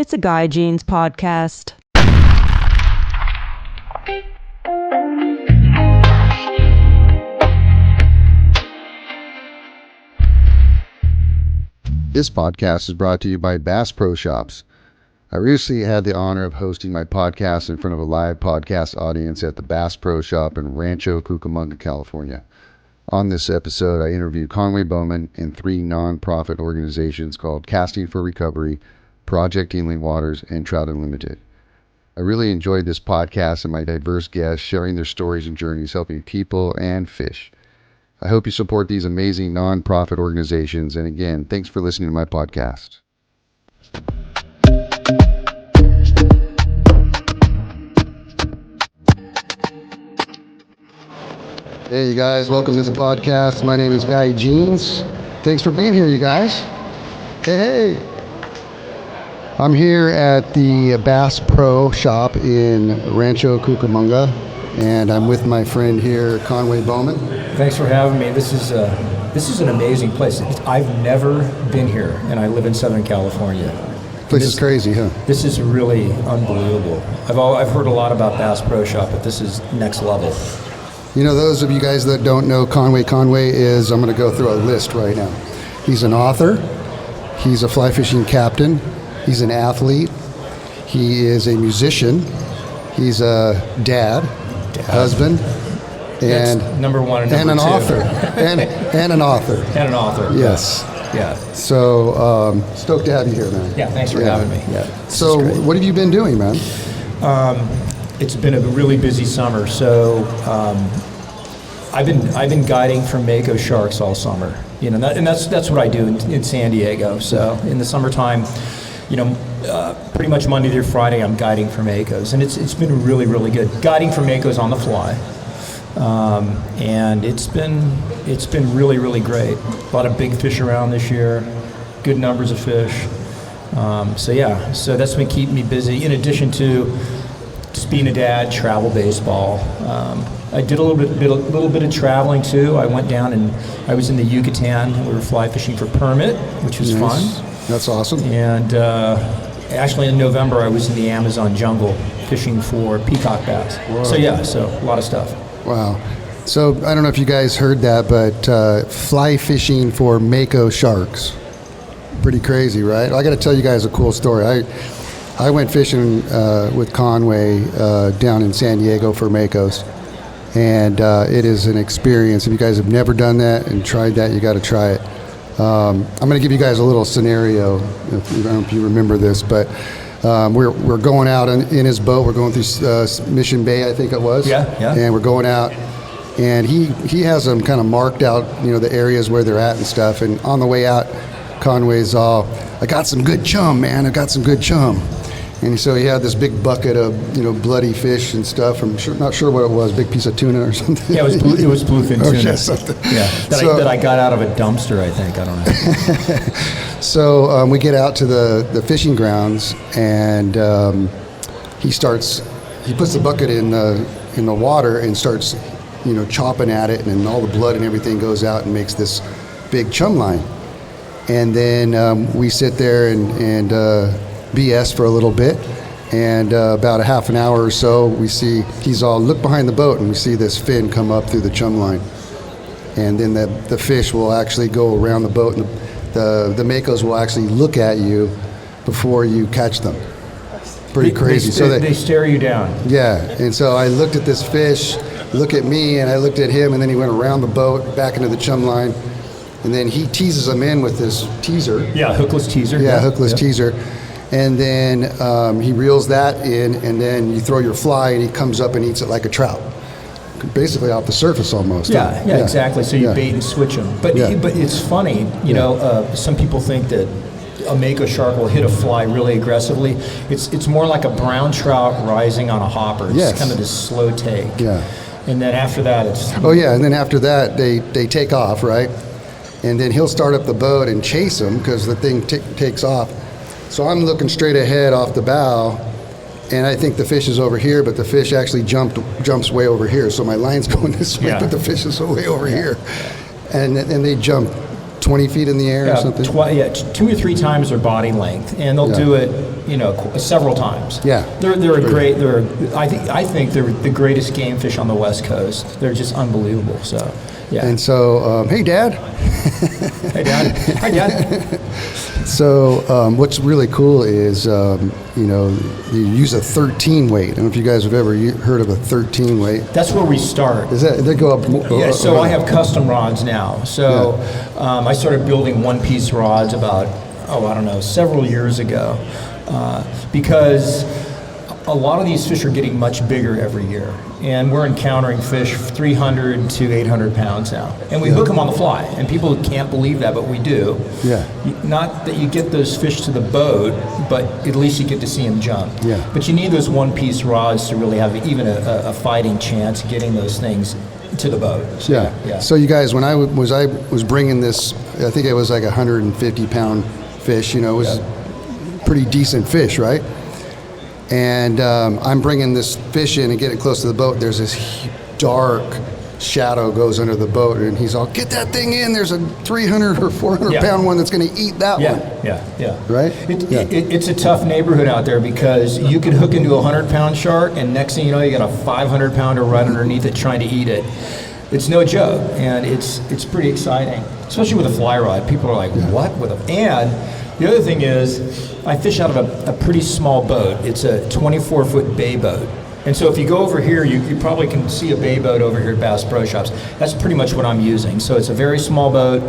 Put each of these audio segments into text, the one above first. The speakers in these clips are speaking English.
It's a Guy Jeans podcast. This podcast is brought to you by Bass Pro Shops. I recently had the honor of hosting my podcast in front of a live podcast audience at the Bass Pro Shop in Rancho Cucamonga, California. On this episode, I interviewed Conway Bowman and 3 non-profit organizations called Casting for Recovery, Project Healing Waters, and Trout Unlimited. I really enjoyed this podcast and my diverse guests sharing their stories and journeys helping people and fish. I hope you support these amazing non-profit organizations. And again, thanks for listening to my podcast. Hey, you guys, welcome to the podcast. My name is Guy Jeans. Thanks for being here, you guys. Hey. I'm here at the Bass Pro Shop in Rancho Cucamonga, and I'm with my friend here, Conway Bowman. Thanks for having me. This is an amazing place. I've never been here, and I live in Southern California. Place is crazy, huh? This is really unbelievable. I've heard a lot about Bass Pro Shop, but this is next level. You know, those of you guys that don't know Conway is, I'm going to go through a list right now. He's an author. He's a fly fishing captain. He's an athlete. He is a musician. He's a dad. Husband. And that's number one and an number 2. author. and an author. And an author. Yes. Yeah. So, stoked to have you here, man. Yeah, thanks for having me. Yeah. So, what have you been doing, man? It's been a really busy summer. So, I've been guiding for mako sharks all summer. You know, and that's what I do in San Diego. So, in the summertime, you know, pretty much Monday through Friday, I'm guiding for makos, and it's been really, really good. Guiding for makos on the fly, and it's been really, really great. A lot of big fish around this year, good numbers of fish. So that's been keeping me busy. In addition to just being a dad, travel baseball. I did a little bit of traveling too. I went down and I was in the Yucatan. We were fly fishing for permit, which was fun. That's awesome. And actually in November, I was in the Amazon jungle fishing for peacock bass. Whoa. So a lot of stuff. Wow. So I don't know if you guys heard that, but fly fishing for mako sharks. Pretty crazy, right? I got to tell you guys a cool story. I went fishing with Conway down in San Diego for makos. And it is an experience. If you guys have never done that and tried that, you got to try it. I'm going to give you guys a little scenario. I don't know if you remember this, but we're going out in his boat. We're going through Mission Bay, I think it was. Yeah. And we're going out, and he has them kind of marked out, you know, the areas where they're at and stuff. And on the way out, Conway's all, "I got some good chum, man. I got some good chum." And so he had this big bucket of, you know, bloody fish and stuff. I'm not sure what it was, big piece of tuna or something. Yeah, it was bluefin tuna. Yeah, something. Yeah, that I got out of a dumpster, I think. I don't know. So we get out to the fishing grounds, and he puts the bucket in the water and starts, you know, chopping at it, and then all the blood and everything goes out and makes this big chum line. And then we sit there and BS for a little bit, and about a half an hour or so, we see he's all look behind the boat, and we see this fin come up through the chum line, and then the fish will actually go around the boat, and the makos will actually look at you before you catch them. Pretty crazy. They stare you down. Yeah, and so I looked at this fish, look at me, and I looked at him, and then he went around the boat back into the chum line, and then he teases them in with this teaser. Yeah, hookless teaser. Yeah, hookless teaser. And then he reels that in, and then you throw your fly, and he comes up and eats it like a trout, basically off the surface almost. Yeah, exactly. So you bait and switch them. But it's funny, you know, some people think that a mako shark will hit a fly really aggressively. It's more like a brown trout rising on a hopper. It's kind of this slow take. Yeah. And then after that, it's... Oh, yeah, and then after that, they take off, right? And then he'll start up the boat and chase them because the thing takes off. So I'm looking straight ahead off the bow, and I think the fish is over here, but the fish actually jumps way over here. So my line's going this way, but the fish is way over here. And they jump 20 feet in the air or something? 2 or 3 times their body length, and they'll do it, several times. Yeah. They're a great. I think they're the greatest game fish on the West Coast. They're just unbelievable. So, yeah. And so, hey, Dad. Hey, Dad. Hi, Dad. So, what's really cool is, you use a 13 weight. I don't know if you guys have ever heard of a 13 weight. That's where we start. They go up? Yeah, so I have custom rods now. So I started building one-piece rods about, several years ago, because a lot of these fish are getting much bigger every year. And we're encountering fish 300 to 800 pounds now. And we hook them on the fly. And people can't believe that, but we do. Yeah. Not that you get those fish to the boat, but at least you get to see them jump. Yeah. But you need those one-piece rods to really have even a fighting chance of getting those things to the boat. So, yeah. So you guys, when I was bringing this, I think it was like 150-pound fish. It was pretty decent fish, right? And I'm bringing this fish in and getting close to the boat. There's this dark shadow goes under the boat, and he's all, get that thing in. There's a 300 or 400-pound one that's going to eat that one. Yeah. Right? It's a tough neighborhood out there because you could hook into a 100-pound shark, and next thing you know, you got a 500-pounder right underneath it trying to eat it. It's no joke, and it's pretty exciting, especially with a fly rod. People are like, what? And the other thing is, I fish out of a pretty small boat. It's a 24-foot bay boat. And so if you go over here, you probably can see a bay boat over here at Bass Pro Shops. That's pretty much what I'm using. So it's a very small boat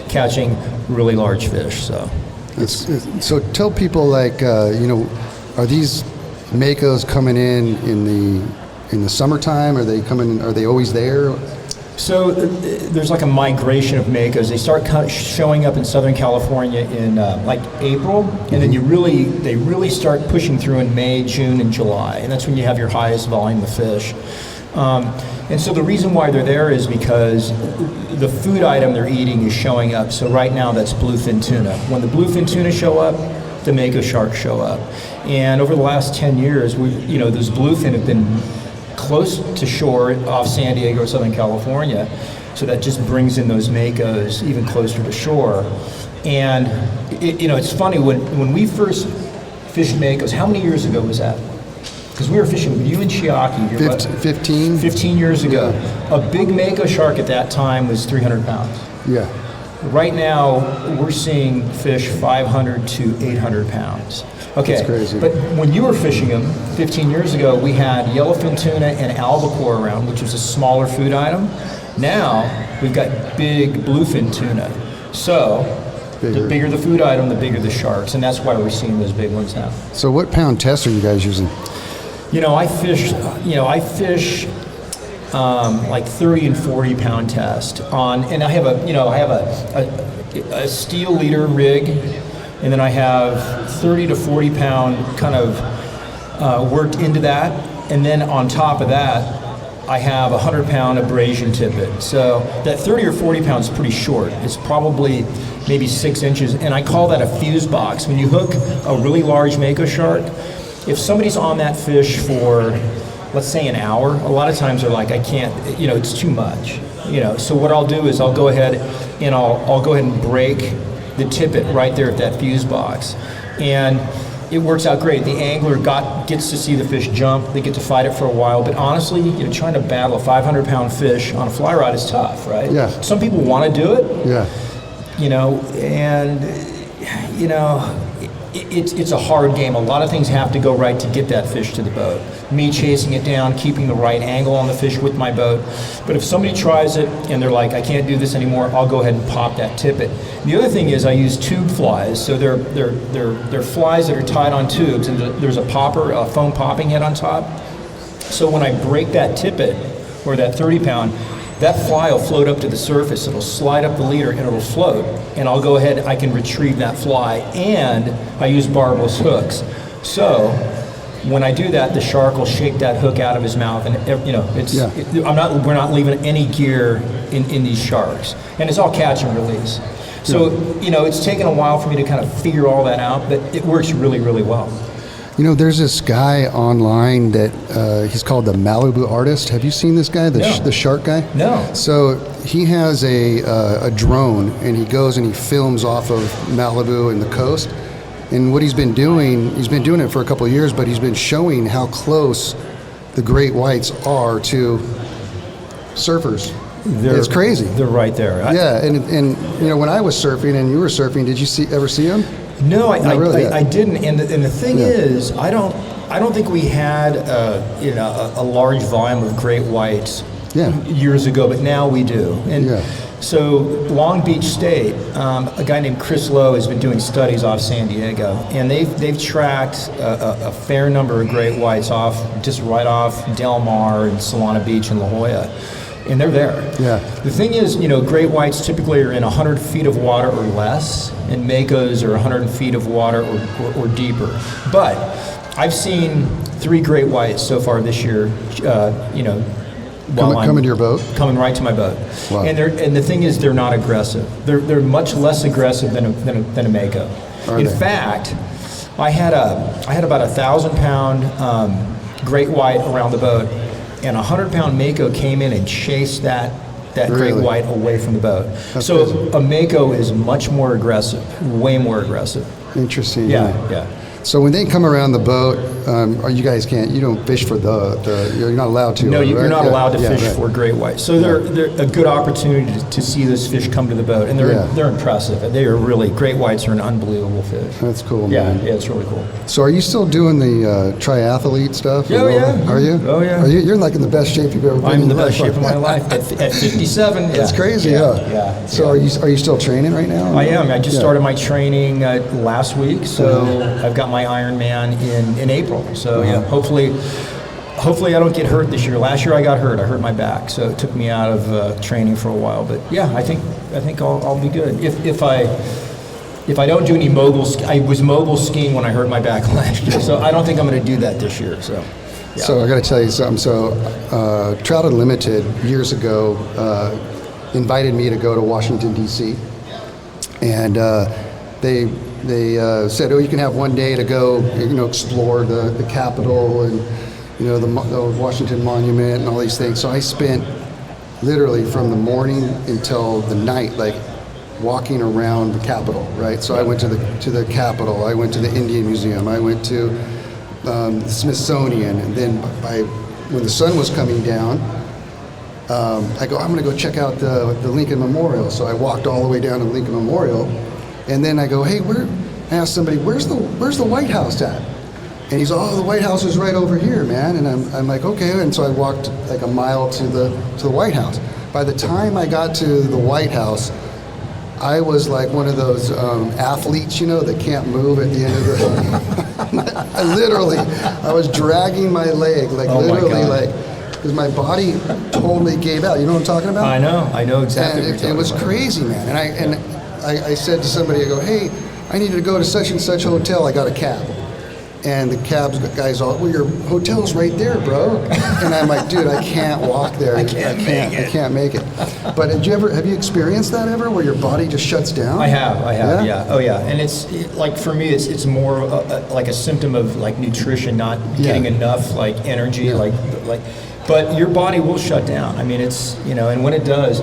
catching really large fish. So tell people, are these Makos coming in the summertime? Are they always there? So there's like a migration of Makos. They start showing up in Southern California in April, and then they really start pushing through in May, June, and July, and that's when you have your highest volume of fish. And so the reason why they're there is because the food item they're eating is showing up. So right now that's bluefin tuna. When the bluefin tuna show up, the Mako sharks show up. And over the last 10 years, those bluefin have been close to shore off San Diego or Southern California, so that just brings in those Makos even closer to shore. And it's funny, when we first fished Makos, how many years ago was that? Because we were fishing with you and Chiaki. 15 years ago. Yeah. A big Mako shark at that time was 300 pounds. Yeah. Right now, we're seeing fish 500 to 800 pounds. Okay, that's crazy. But when you were fishing them 15 years ago, we had yellowfin tuna and albacore around, which was a smaller food item. Now, we've got big bluefin tuna. So, the bigger the food item, the bigger the sharks, and that's why we're seeing those big ones now. So what pound test are you guys using? I fish like 30 and 40 pound test on, and I have a steel leader rig, and then I have 30 to 40 pound kind of worked into that, and then on top of that I have a 100 pound abrasion tippet. So that 30 or 40 pounds is pretty short. It's probably maybe 6 inches, and I call that a fuse box. When you hook a really large Mako shark, if somebody's on that fish for, let's say, an hour, a lot of times they're like, I can't, it's too much. So what I'll do is I'll go ahead and break the tippet right there at that fuse box. And it works out great. The angler gets to see the fish jump. They get to fight it for a while. But honestly, trying to battle a 500 pound fish on a fly rod is tough, right? Yeah. Some people want to do it. Yeah. It's a hard game. A lot of things have to go right to get that fish to the boat. Me chasing it down, keeping the right angle on the fish with my boat. But if somebody tries it and they're like, I can't do this anymore, I'll go ahead and pop that tippet. The other thing is I use tube flies. So they're flies that are tied on tubes, and there's a foam popping head on top. So when I break that tippet, or that 30 pound, that fly will float up to the surface. It'll slide up the leader and it'll float. And I'll go ahead, I can retrieve that fly, and I use barbless hooks. So when I do that, the shark will shake that hook out of his mouth, and we're not leaving any gear in these sharks. And it's all catch and release. So, it's taken a while for me to kind of figure all that out, but it works really, really well. You know, there's this guy online that he's called the Malibu Artist. Have you seen this guy, the shark guy? No. So he has a drone, and he goes and he films off of Malibu and the coast. And what he's been doing it for a couple of years, but he's been showing how close the great whites are to surfers. It's crazy. They're right there. Yeah, and you know, when I was surfing and you were surfing, did you ever see them? No, really. I didn't. And the thing is, I don't think we had a large volume of great whites years ago, but now we do. And so Long Beach State, a guy named Chris Lowe has been doing studies off San Diego, and they've tracked a fair number of great whites right off Del Mar and Solana Beach and La Jolla. And they're there. Yeah. The thing is, great whites typically are in 100 feet of water or less, and makos are 100 feet of water or deeper. But I've seen 3 great whites so far this year. Coming to your boat? Coming right to my boat. Wow. And the thing is, they're not aggressive. They're much less aggressive than a mako. In fact, I had about 1,000-pound great white around the boat. And a 100-pound mako came in and chased that great white away from the boat. So crazy. A mako is much more aggressive, way more aggressive. Interesting. Yeah. So when they come around the boat, or you guys you don't fish for you're not allowed to. No, right? you're not allowed to fish right. for great white. So they're a good opportunity to see those fish come to the boat, and they're impressive. They are really, great whites are an unbelievable fish. That's cool, man. Yeah, it's really cool. So are you still doing the triathlete stuff? Oh, yeah. Are you? Oh, yeah. You're like in the best shape you've ever been I'm in the your best life. shape of my life at 57. That's crazy, yeah. So are you still training right now? I am. I just started my training last week, so I've got my Ironman in April. So hopefully I don't get hurt this year. Last year I got hurt. I hurt my back, so it took me out of training for a while. But yeah, I think I'll be good. If I don't do any I was mogul skiing when I hurt my back last year, so I don't think I'm going to do that this year. So. Yeah. So I got to tell you something. So Trout Unlimited years ago invited me to go to Washington D.C. and they said, "Oh, you can have one day to go, explore the Capitol and the Washington Monument and all these things." So I spent literally from the morning until the night, like walking around the Capitol. Right. So I went to the Capitol. I went to the Indian Museum. I went to the Smithsonian, and then when the sun was coming down, I go, I'm going to go check out the Lincoln Memorial. So I walked all the way down to Lincoln Memorial, and then I go, hey, I asked somebody, where's the White House at? And he's, oh, the White House is right over here, man. And I'm like, okay. And so I walked like a mile to the White House. By the time I got to the White House, I was like one of those athletes, that can't move at the end of the. I was dragging my leg, because my body totally gave out. You know what I'm talking about? I know exactly. And what you're talking it was about. crazy, man. And I said to somebody, I go, hey, I needed to go to such and such hotel. I got a cab. And the cab's guy's all, well, your hotel's right there, bro. And I'm like, dude, I can't walk there. I can't make it. But have you experienced that ever, where your body just shuts down? I have, yeah. Oh, yeah. And it's like, for me, it's more like a symptom of like nutrition, not getting enough like energy, but your body will shut down. I mean, it's, and when it does,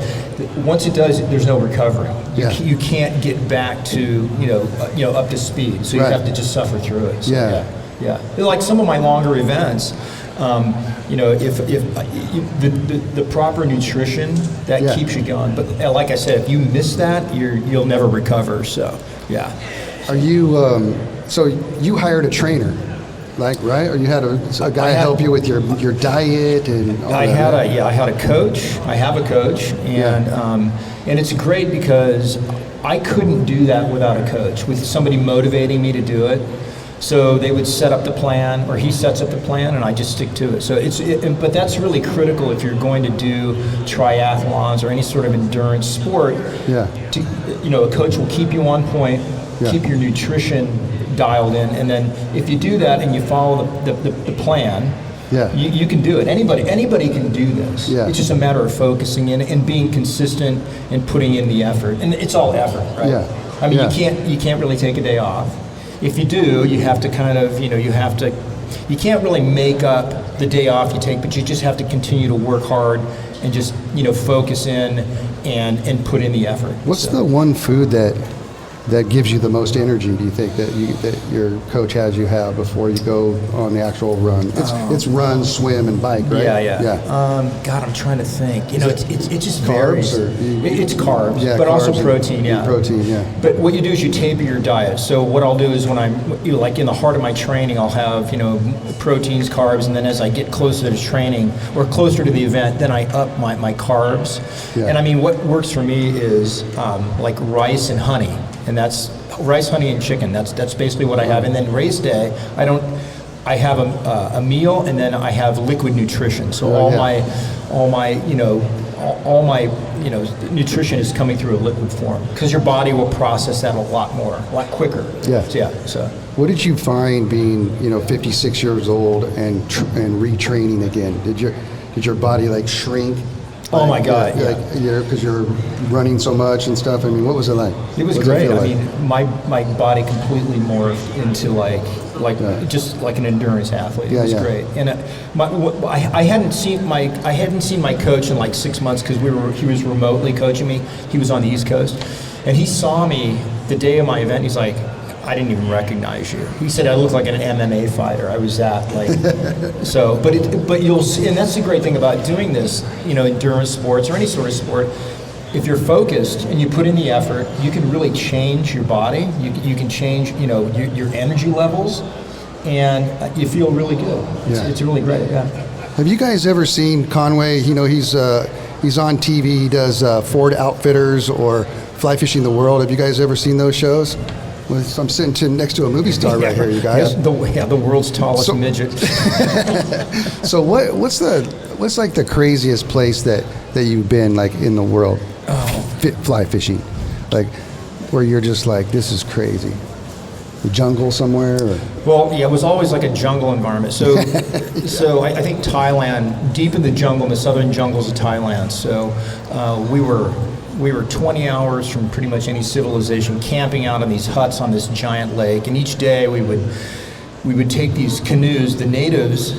once it does, there's no recovery. You can't get back to, up to speed. So you have to just suffer through it. So, yeah. Like some of my longer events, if the proper nutrition, that keeps you going. But like I said, if you miss that, you'll never recover. So, yeah. Are you, so you hired a trainer? Right? Or you had a guy help you with your diet and all I that? I had a coach. I have a coach, and it's great because I couldn't do that without a coach, with somebody motivating me to do it. So they would set up the plan, or he sets up the plan, and I just stick to it. So but that's really critical if you're going to do triathlons or any sort of endurance sport. Yeah. A coach will keep you on point, keep your nutrition dialed in, and then if you do that and you follow the plan, you can do it. Anybody can do this. It's just a matter of focusing in and being consistent and putting in the effort. And it's all effort, right? I mean, you can't really take a day off. if you do, you have to kind of, you can't really make up the day off you take, but you just have to continue to work hard and just, focus in and put in the effort. What's the one food that gives you the most energy, do you think, that your coach has you have before you go on the actual run? It's run, swim, and bike, right? Yeah. God, I'm trying to think. It just varies. It's carbs, but carbs also protein, Protein, yeah. But what you do is you taper your diet. So what I'll do is when I'm, like in the heart of my training, I'll have, proteins, carbs, and then as I get closer to training or closer to the event, then I up my carbs. Yeah. And I mean, what works for me is like rice and honey. And that's rice, honey, and chicken. That's basically what I have. And then race day, I have a meal, and then I have liquid nutrition. So all my nutrition is coming through a liquid form because your body will process that a lot quicker. Yeah. So. What did you find being 56 years old and retraining again? Did your body like shrink? Oh my God! Yeah. Because you're running so much and stuff. I mean, what was it like? It was great. I mean, my body completely morphed into just like an endurance athlete. It was great. And I hadn't seen my coach in like 6 months because he was remotely coaching me. He was on the East Coast, and he saw me the day of my event. He's like, I didn't even recognize you. He said I looked like an MMA fighter. I was that so. But you'll see, and that's the great thing about doing this. Endurance sports or any sort of sport. If you're focused and you put in the effort, you can really change your body. You can change your energy levels, and you feel really good. It's really great. Yeah. Have you guys ever seen Conway? He's on TV. He does Ford Outfitters or Fly Fishing the World. Have you guys ever seen those shows? Well, I'm sitting next to a movie star right here, you guys. Yeah, the world's tallest midget. So what's like the craziest place that you've been like in the world? Fly fishing, like where you're just like, this is crazy. The jungle somewhere? Or? Well, yeah, it was always like a jungle environment. So, I think Thailand, deep in the jungle, in the southern jungles of Thailand. So we were 20 hours from pretty much any civilization, camping out in these huts on this giant lake. And each day we would take these canoes. The natives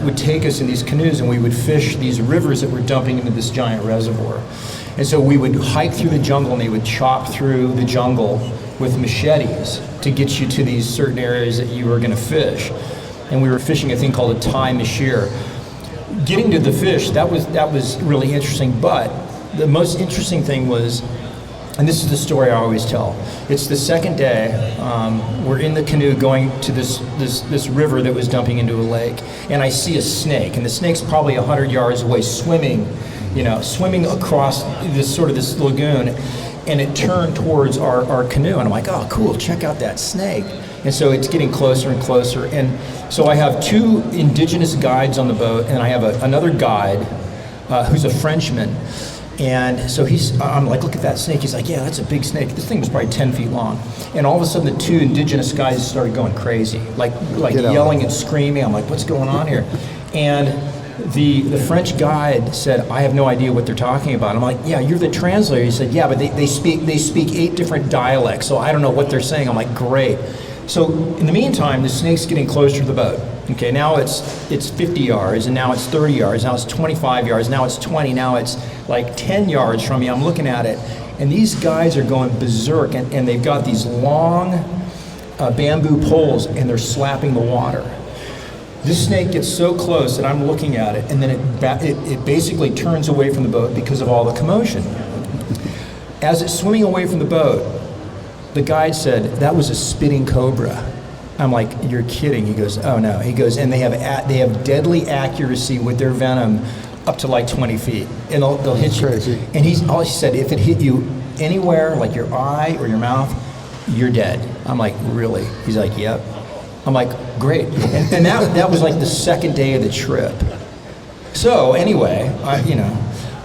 would take us in these canoes, and we would fish these rivers that were dumping into this giant reservoir. And so we would hike through the jungle, and they would chop through the jungle with machetes to get you to these certain areas that you were going to fish. And we were fishing a thing called a Thai mashir. Getting to the fish, that was really interesting, but the most interesting thing was, and this is the story I always tell, it's the second day, we're in the canoe going to this river that was dumping into a lake, and I see a snake, and the snake's probably 100 yards away swimming across this lagoon, and it turned towards our canoe, and I'm like, oh cool, check out that snake. And so it's getting closer and closer, and so I have two indigenous guides on the boat, and I have another guide who's a Frenchman. And so I'm like, look at that snake. He's like, yeah, that's a big snake. This thing was probably 10 feet long. And all of a sudden, the two indigenous guys started going crazy, like yelling and screaming. I'm like, what's going on here? And the French guide said, I have no idea what they're talking about. I'm like, yeah, you're the translator. He said, yeah, but they speak 8 different dialects, so I don't know what they're saying. I'm like, great. So in the meantime, the snake's getting closer to the boat. Okay, now it's 50 yards, and now it's 30 yards, now it's 25 yards, now it's 20, now it's like 10 yards from me. I'm looking at it, and these guys are going berserk, and they've got these long bamboo poles, and they're slapping the water. This snake gets so close that I'm looking at it, and then it basically turns away from the boat because of all the commotion. As it's swimming away from the boat, the guide said, that was a spitting cobra. I'm like, you're kidding. He goes, oh no. He goes, and they have deadly accuracy with their venom up to like 20 feet. And they'll hit you. Crazy. And he said, if it hit you anywhere, like your eye or your mouth, you're dead. I'm like, really? He's like, yep. I'm like, great. And that was like the second day of the trip. So anyway,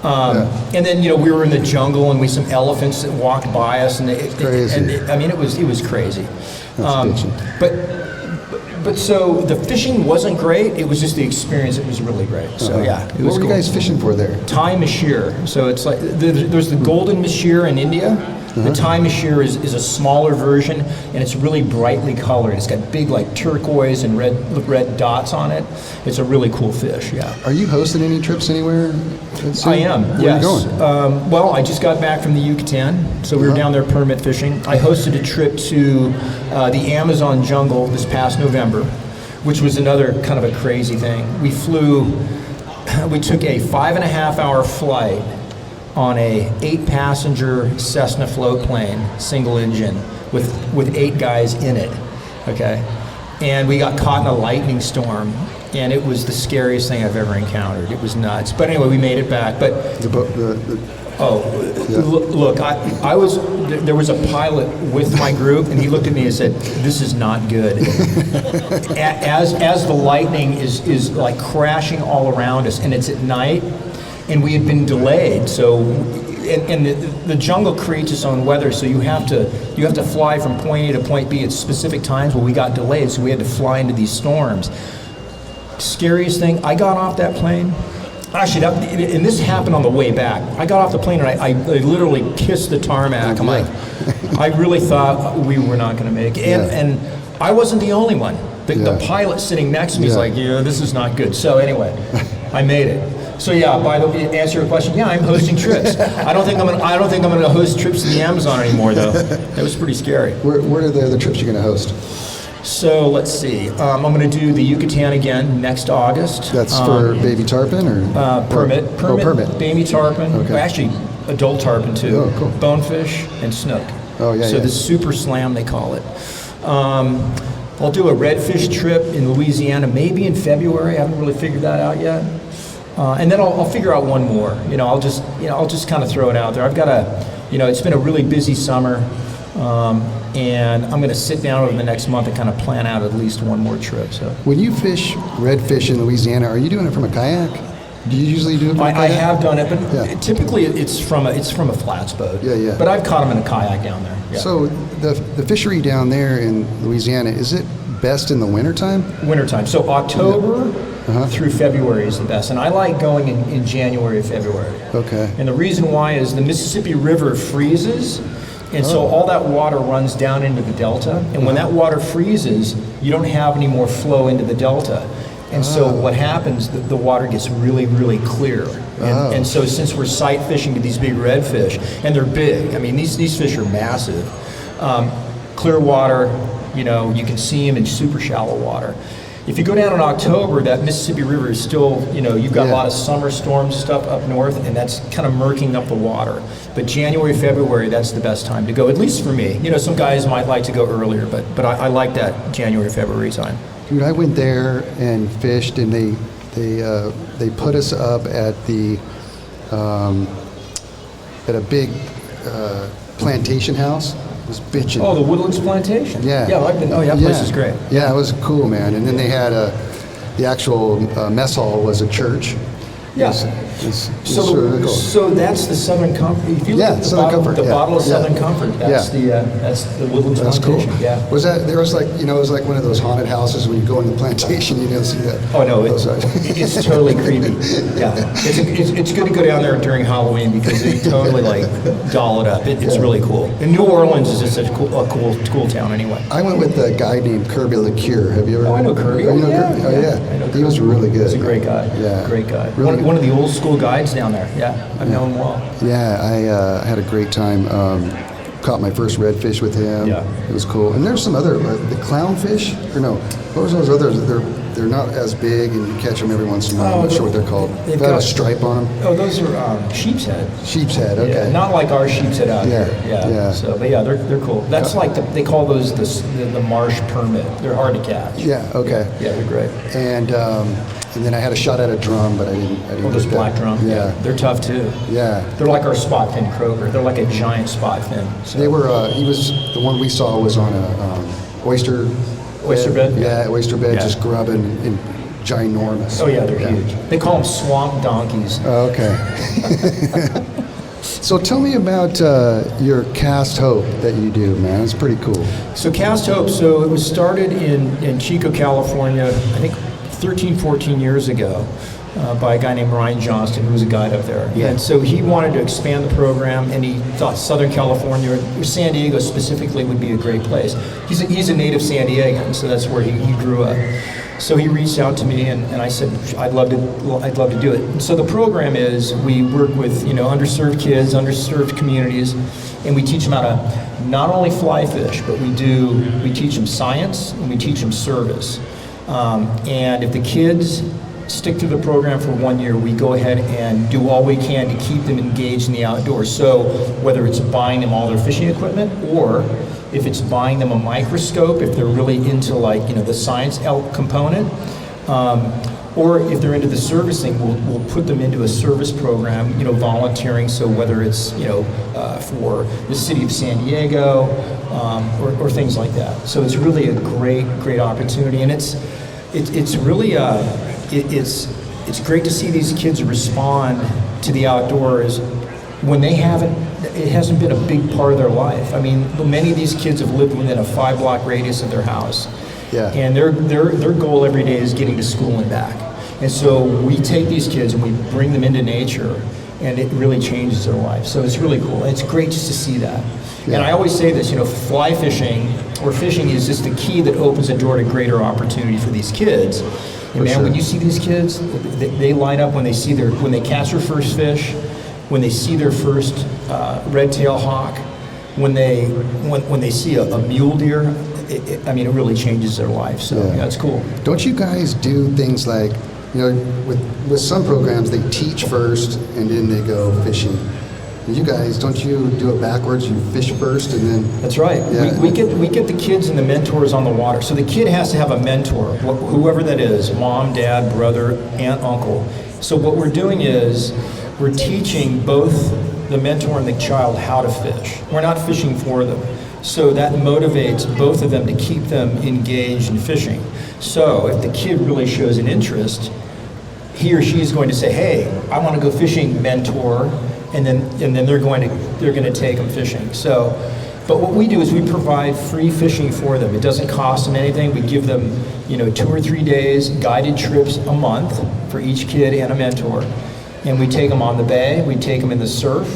and then we were in the jungle, and we some elephants that walked by us, and it was crazy. But so the fishing wasn't great. It was just the experience. It was really great. So yeah, it was What were you guys fishing for there? Thai mashir. So it's like there's the golden mashir in India. The Time of Shear is a smaller version, and it's really brightly colored. It's got big like turquoise and red dots on it. It's a really cool fish, yeah. Are you hosting any trips anywhere? I am, Where yes. are you going? Well, I just got back from the Yucatan, so we were down there permit fishing. I hosted a trip to the Amazon jungle this past November, which was another kind of a crazy thing. We took a 5.5-hour flight on a 8-passenger Cessna float plane, single engine, with 8 guys in it, okay? And we got caught in a lightning storm, and it was the scariest thing I've ever encountered. It was nuts. But anyway, we made it back. But look, there was a pilot with my group, and he looked at me and said, "This is not good." As the lightning is like crashing all around us, and it's at night, and we had been delayed, so and the jungle creates its own weather, so you have to fly from point A to point B at specific times. Well, we got delayed, so we had to fly into these storms. Scariest thing, I got off that plane. Actually, and this happened on the way back. I got off the plane and I literally kissed the tarmac. I'm like, I really thought we were not going to make it. And I wasn't the only one. The pilot sitting next to me is like, yeah, this is not good. So anyway, I made it. So yeah, by the way, to answer your question, yeah, I'm hosting trips. I don't think I'm going to host trips to the Amazon anymore, though. That was pretty scary. Where are the other trips you're going to host? So let's see. I'm going to do the Yucatan again next August. That's for baby tarpon or permit, baby tarpon. Okay. Well, actually, adult tarpon too. Oh, cool. Bonefish and snook. Oh yeah. So the super slam they call it. I'll do a redfish trip in Louisiana, maybe in February. I haven't really figured that out yet. And then I'll figure out one more. I'll just kind of throw it out there. I've got it's been a really busy summer. And I'm going to sit down over the next month and kind of plan out at least one more trip. So when you fish redfish in Louisiana, are you doing it from a kayak? Do you usually do it from a kayak? I have done it, but typically it's from a flats boat. Yeah. But I've caught them in a kayak down there. Yeah. So the fishery down there in Louisiana, is it best in the wintertime? Wintertime. So October through February is the best. And I like going in January or February. Okay. And the reason why is the Mississippi River freezes. And so all that water runs down into the delta, and when that water freezes, you don't have any more flow into the delta. And so what happens, the water gets really, really clear. And so since we're sight fishing to these big redfish, and they're big, I mean, these fish are massive, clear water, you can see them in super shallow water. If you go down in October, that Mississippi River is still, you've got a lot of summer storm stuff up north, and that's kind of murking up the water. But January, February, that's the best time to go, at least for me. Some guys might like to go earlier, but I like that January, February time. Dude, I went there and fished, and they put us up at at a big plantation house. Was bitching. Oh, the Woodlands Plantation. Yeah. Yeah, I've been. Oh, yeah, that place is great. Yeah, it was cool, man. And then they had the actual mess hall was a church. Yeah. It's really cool. So that's the Southern Comfort. If you look at the bottle of Southern Comfort, that's the Woodlands Plantation. Cool. Yeah. Was that there was like it was like one of those haunted houses when you go in the plantation, you don't see that. Oh no, it's totally creepy. Yeah, it's good to go down there during Halloween because they totally doll it up. It's really cool. And New Orleans is just a cool town anyway. I went with a guy named Kirby LeCure. Have you ever? Oh, I know Kirby. You know Kirby? Oh yeah. I know Kirby. He was really good. He's a great guy. Yeah. Great guy. Really One of the old school guides down there. Yeah, I've known him well. Yeah, I had a great time. Caught my first redfish with him. Yeah. It was cool. And there's some other, the clownfish, or no, what was those others? They're not as big, and you catch them every once in a while. I'm not sure what they're called. They've got a stripe on them. Oh, those are sheep's head. Sheep's head, okay. Yeah, not like our sheep's head out here. Yeah. So, but yeah, they're cool. That's like they call those the marsh permit. They're hard to catch. Yeah, okay. Yeah, they're great. And then I had a shot at a drum, but I didn't those black drum. Yeah. They're tough too. Yeah. They're like our spot fin croaker. They're like a giant spot fin. So. They were, the one we saw was on a oyster bed? Yeah, oyster bed, just grubbing and ginormous. Oh yeah, they're huge. They call them swamp donkeys. Oh, okay. So tell me about your Cast Hope that you do, man. It's pretty cool. So Cast Hope, it was started in Chico, California, I think 13, 14 years ago. by a guy named Ryan Johnston, who was a guide up there. Yeah. And so he wanted to expand the program, and he thought Southern California, or San Diego specifically, would be a great place. He's a native San Diegan, so that's where he grew up. So he reached out to me, and I said, I'd love to do it. And so the program is, we work with underserved kids, underserved communities, and we teach them how to not only fly fish, but we teach them science, and we teach them service. And if the kids stick through the program for 1 year, we go ahead and do all we can to keep them engaged in the outdoors. So whether it's buying them all their fishing equipment, or if it's buying them a microscope, if they're really into the science component, or if they're into the servicing, we'll put them into a service program, volunteering. So whether it's for the city of San Diego, or things like that. So it's really a great opportunity, and it's really it's great to see these kids respond to the outdoors when it hasn't been a big part of their life. I mean, many of these kids have lived within a 5-block radius of their house. Yeah. And their goal every day is getting to school and back. And so we take these kids and we bring them into nature, and it really changes their life. So it's really cool. And it's great just to see that. Yeah. And I always say this, fly fishing or fishing is just the key that opens the door to greater opportunity for these kids. And man, when you see these kids, they light up when they catch their first fish, when they see their first red-tailed hawk, when they see a mule deer. It really changes their life. So yeah, it's cool. Don't you guys do things like, with some programs they teach first and then they go fishing? You guys, don't you do it backwards? You fish first and then... That's right. Yeah. We get the kids and the mentors on the water. So the kid has to have a mentor, whoever that is, mom, dad, brother, aunt, uncle. So what we're doing is we're teaching both the mentor and the child how to fish. We're not fishing for them. So that motivates both of them to keep them engaged in fishing. So if the kid really shows an interest, he or she is going to say, "Hey, I want to go fishing, mentor," and then they're going to take them fishing. So, but what we do is we provide free fishing for them. It doesn't cost them anything. We give them 2 or 3 days, guided trips a month for each kid and a mentor, and we take them on the bay. We take them in the surf.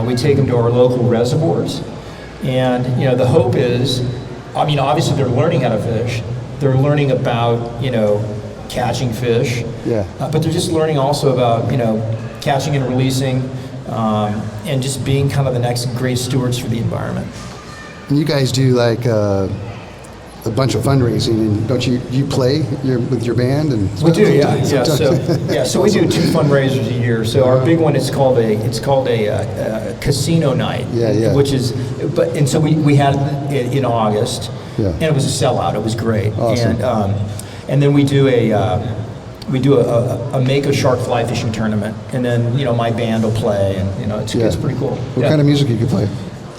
We take them to our local reservoirs. And the hope is, obviously they're learning how to fish. They're learning about catching fish. Yeah. But they're just learning also about catching and releasing, and just being kind of the next great stewards for the environment. And you guys do like a bunch of fundraising, and don't you play with your band? And we do, yeah. So we do 2 fundraisers a year. So our big one is called a casino night. Yeah. Which is, and so we had it in August, and it was a sellout. It was great. Awesome. And then we do a make a shark fly fishing tournament, and then my band will play, and it's pretty cool. What kind of music you can play?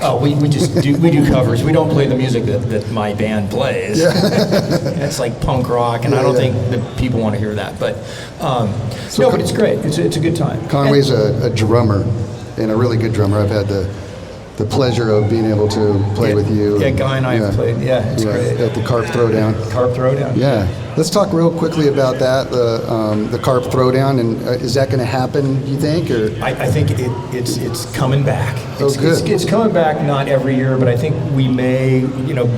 Oh, we just do covers. We don't play the music that my band plays. Yeah. It's like punk rock, and I don't think that people want to hear that. But but it's great. It's a good time. Conway's a drummer, and a really good drummer. I've had the pleasure of being able to play with you. Yeah, Guy and I have played. Yeah, it's great. At the Carp Throwdown. Carp Throwdown. Yeah. Let's talk real quickly about that, the Carp Throwdown, and is that going to happen, do you think? Or I think it's coming back. Good. It's coming back, not every year, but I think we may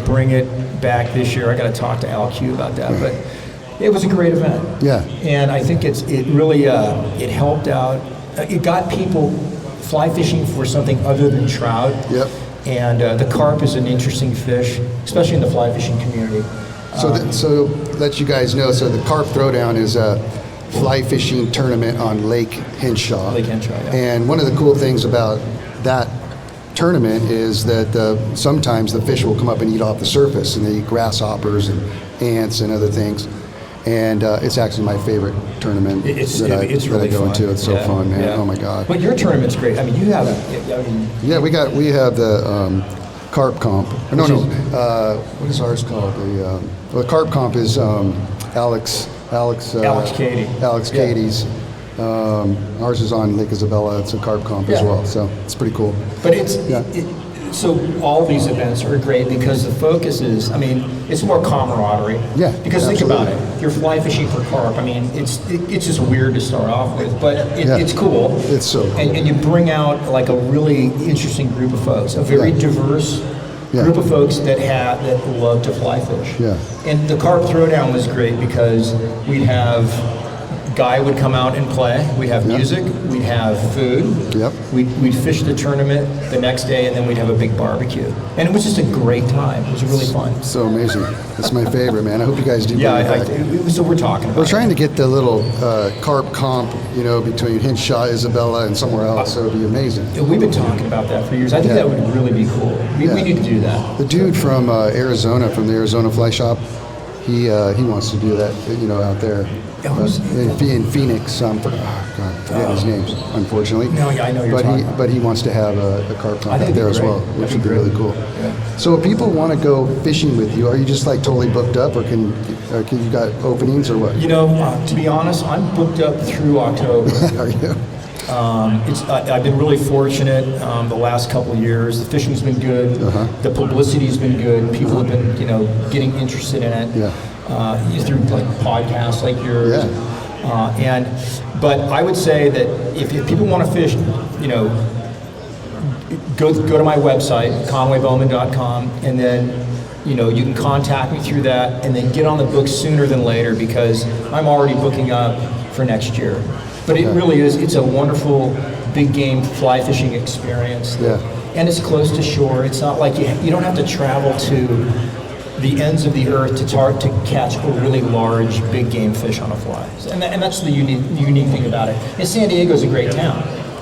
bring it back this year. I got to talk to Al Q about that, but it was a great event. Yeah. And I think it really it helped out. It got people fly fishing for something other than trout. Yep. And the carp is an interesting fish, especially in the fly fishing community. So let you guys know, so the Carp Throwdown is a fly fishing tournament on Lake Henshaw. Lake Henshaw, yeah. And one of the cool things about that tournament is that sometimes the fish will come up and eat off the surface, and they eat grasshoppers and ants and other things. And it's actually my favorite tournament it's that really I go fun. into. It's so fun, man. Yeah. Oh my God. But your tournament's great. I mean, you have. Yeah, we have the carp comp. What is ours called? The carp comp is Alex Cady. Alex Cady's. Ours is on Lake Isabella. It's a carp comp as well, so it's pretty cool. But So all these events are great because the focus is, I mean, it's more camaraderie. Yeah, Because absolutely. think about it, you're fly fishing for carp. I mean, it's just weird to start off with, but it's cool. It's so cool. And you bring out like a really interesting group of folks, a very diverse group of folks that love to fly fish. Yeah. And the carp throwdown was great because we'd have Guy would come out and play. We'd have music. We'd have food. Yep. We'd fish the tournament the next day, and then we'd have a big barbecue. And it was just a great time. It was really fun. So amazing. That's my favorite, man. I hope you guys do. So we're talking about We're trying to get the little carp comp, between Hinshaw, Isabella, and somewhere else. So it'd be amazing. We've been talking about that for years. I think that would really be cool. We need to do that. The dude from Arizona, from the Arizona Fly Shop, he wants to do that, out there. In Phoenix, I forget his names, unfortunately. No, I know you're talking about. But he wants to have a carp comp out there as well, which would be really cool. Yeah. So if people want to go fishing with you, are you just like totally booked up, or can you got openings or what? To be honest, I'm booked up through October. Are you? I've been really fortunate the last couple of years. The fishing's been good. The publicity's been good. People have been, getting interested in it. Yeah. Through like podcasts like yours. Yeah. But I would say that if people want to fish, go to my website, conwaybowman.com, and then you can contact me through that, and then get on the books sooner than later because I'm already booking up for next year. But it really is, it's a wonderful big game fly fishing experience. Yeah. And it's close to shore. It's not like you don't have to travel to the ends of the earth to catch a really large big game fish on a fly. And that's the unique thing about it. And San Diego's a great town.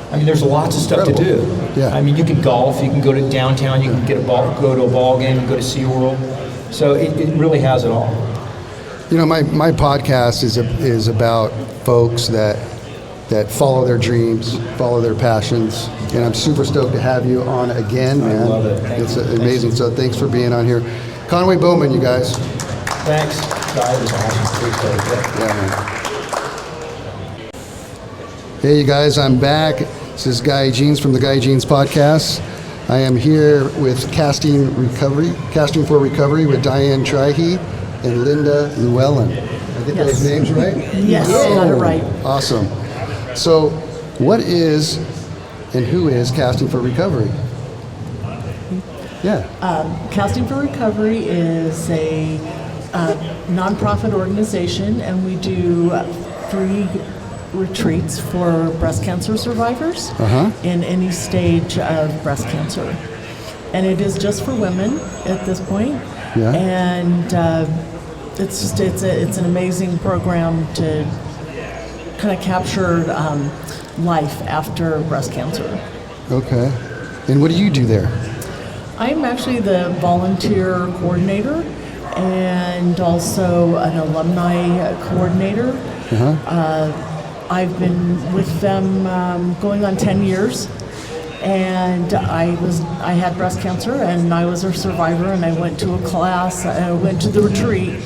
I mean, there's lots of stuff to do. Yeah. I mean, you can golf, you can go to downtown, you can go to a ball game, go to SeaWorld. So it really has it all. My podcast is about folks that follow their dreams, follow their passions, and I'm super stoked to have you on again, man. I love it. It's amazing. So thanks for being on here. Conway Bowman, you guys. Thanks. That was awesome. Yeah, man. Hey, you guys, I'm back. This is Guy Jeans from the Guy Jeans Podcast. I am here with Casting for Recovery with Diane Trihey and Linda Llewellyn. I get those names right? Yes, got it right. Awesome. So, what is and who is Casting for Recovery? Yeah. Casting for Recovery is a nonprofit organization, and we do free retreats for breast cancer survivors in any stage of breast cancer. And it is just for women at this point. Yeah. And it's an amazing program to kind of capture life after breast cancer. Okay. And what do you do there? I'm actually the volunteer coordinator and also an alumni coordinator. I've been with them going on 10 years, and I had breast cancer, and I was a survivor, and I went to a class, I went to the retreat,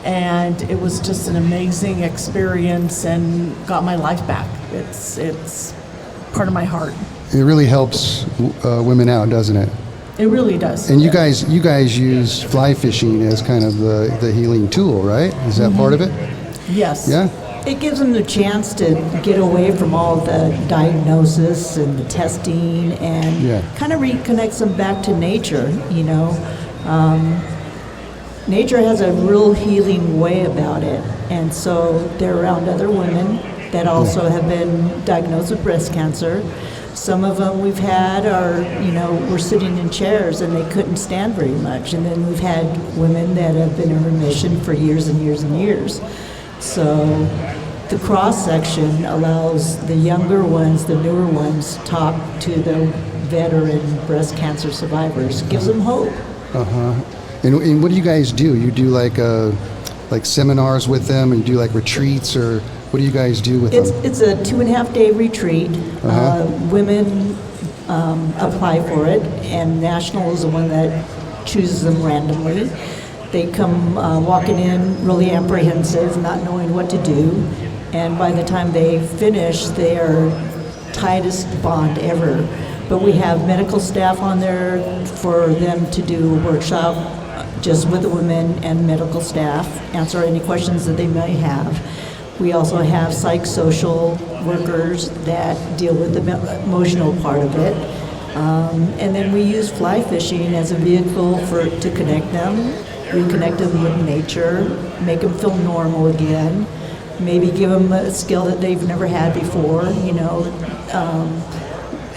and it was just an amazing experience and got my life back. It's part of my heart. It really helps women out, doesn't it? It really does. And you guys use fly fishing as kind of the healing tool, right? Is that part of it? Yes. Yeah? It gives them the chance to get away from all the diagnosis and the testing and kind of reconnects them back to nature, Nature has a real healing way about it. And so they're around other women that also have been diagnosed with breast cancer. Some of them we've had were sitting in chairs and they couldn't stand very much. And then we've had women that have been in remission for years and years and years. So the cross-section allows the younger ones, the newer ones, talk to the veteran breast cancer survivors, gives them hope. And what do you guys do? You do like seminars with them, and you do like retreats, or what do you guys do with them? It's a 2.5-day retreat. Women apply for it, and National is the one that chooses them randomly. They come walking in really apprehensive, not knowing what to do, and by the time they finish, they are tightest bond ever. But we have medical staff on there for them to do a workshop just with the women and medical staff, answer any questions that they may have. We also have psychosocial workers that deal with the emotional part of it. And then we use fly fishing as a vehicle to connect them, reconnect them with nature, make them feel normal again, maybe give them a skill that they've never had before,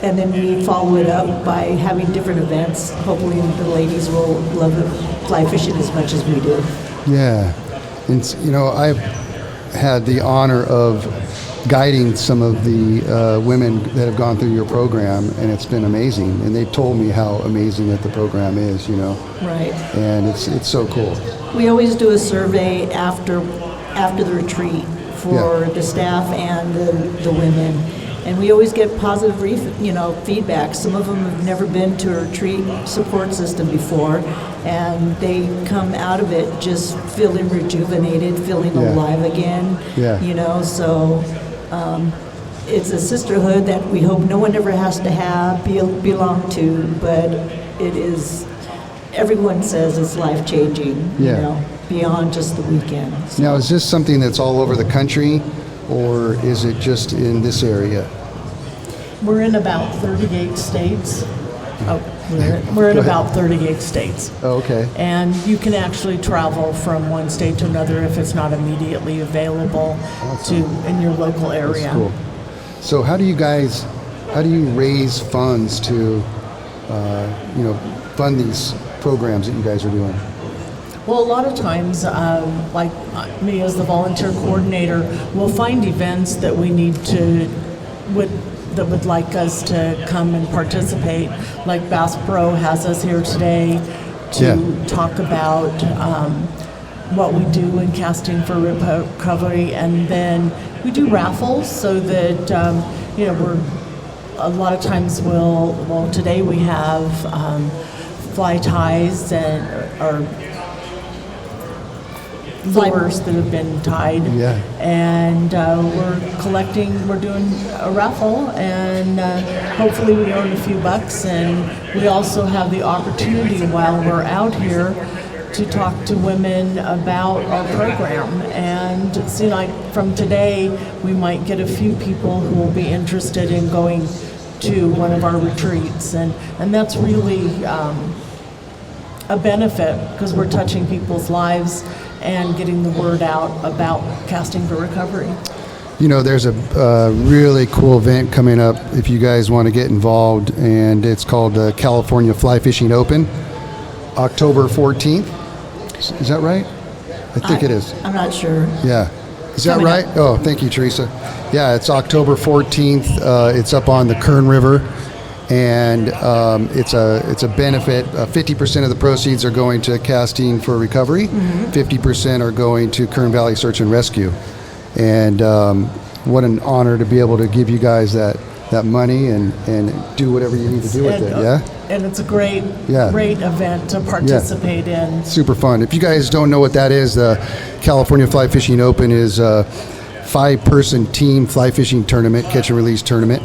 and then we follow it up by having different events. Hopefully the ladies will love the fly fishing as much as we do. Yeah. And, I've had the honor of guiding some of the women that have gone through your program, and it's been amazing. And they've told me how amazing that the program is, Right. And it's so cool. We always do a survey after the retreat for the staff and the women. And we always get positive, feedback. Some of them have never been to a retreat support system before, and they come out of it just feeling rejuvenated, feeling alive again. Yeah. So it's a sisterhood that we hope no one ever has to belong to, but it is. Everyone says it's life-changing. Beyond just the weekend. So. Now, is this something that's all over the country, or is it just in this area? We're in about 38 states. We're in about 38 states. Oh, okay. And you can actually travel from one state to another if it's not immediately available in your local area. That's cool. So how do you raise funds to, fund these programs that you guys are doing? Well, a lot of times, like me as the volunteer coordinator, we'll find events that we need that would like us to come and participate. Like Bass Pro has us here today to talk about what we do in casting for recovery, and then we do raffles so that we're a lot of times today we have fly ties or lures that have been tied, and we're doing a raffle, and hopefully we earn a few bucks. And we also have the opportunity while we're out here to talk to women about our program, and from today we might get a few people who will be interested in going to one of our retreats, and that's really a benefit because we're touching people's lives and getting the word out about casting for recovery. There's a really cool event coming up if you guys want to get involved, and it's called the California Fly Fishing Open, October 14th. Is that right? I think it is. I'm not sure. Yeah. Is that right? Oh, thank you, Teresa. Yeah, it's October 14th. It's up on the Kern River, and it's a benefit. 50% of the proceeds are going to Casting for Recovery. 50% are going to Kern Valley Search and Rescue. And what an honor to be able to give you guys that money and do whatever you need to do with it. Yeah. And it's a great event to participate in. Super fun. If you guys don't know what that is, the California Fly Fishing Open is a 5-person team fly fishing tournament, catch and release tournament.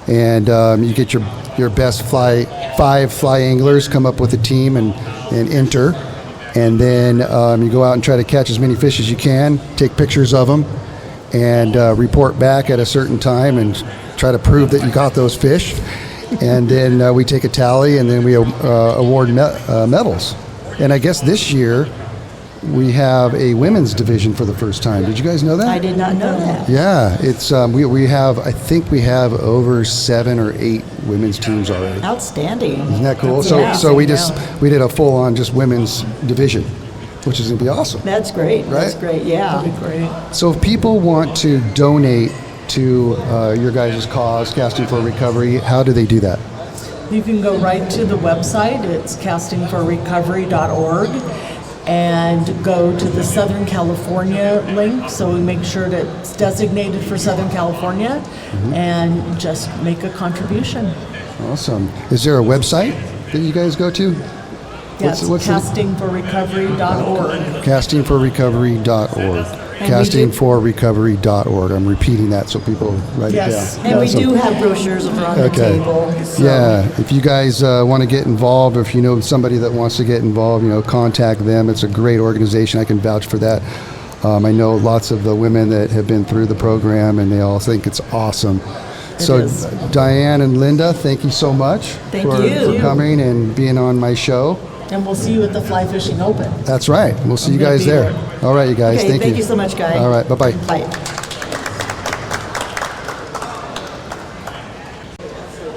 And you get your best 5 fly anglers come up with a team and enter. And then you go out and try to catch as many fish as you can, take pictures of them, and report back at a certain time and try to prove that you got those fish. And then we take a tally, and then we award medals. And I guess this year we have a women's division for the first time. Did you guys know that? I did not know that. Yeah, it's we have over 7 or 8 women's teams already. Outstanding. Isn't that cool? That's So we did a full on just women's division, which is gonna be awesome. That's great. Right? That's great. Yeah. That'd be great. So if people want to donate to your guys' cause, Casting for Recovery, how do they do that? You can go right to the website. It's castingforrecovery.org, and go to the Southern California link. So we make sure that it's designated for Southern California, and just make a contribution. Awesome. Is there a website that you guys go to? Yes, castingforrecovery.org. Castingforrecovery.org. castingforrecovery.org. I'm repeating that so people write Yes. it down. And we Awesome. do have brochures over on the Okay. table. So. Yeah, if you guys want to get involved, or if you know somebody that wants to get involved, contact them. It's a great organization. I can vouch for that. I know lots of the women that have been through the program, and they all think it's awesome. So, is. Diane and Linda, thank you so much Thank for you. coming and being on my show. And we'll see you at the Fly Fishing Open. That's right. We'll see you gonna guys be there. there. All right, you guys. Okay, Thank you so much, Guy. All right. Bye-bye. Bye.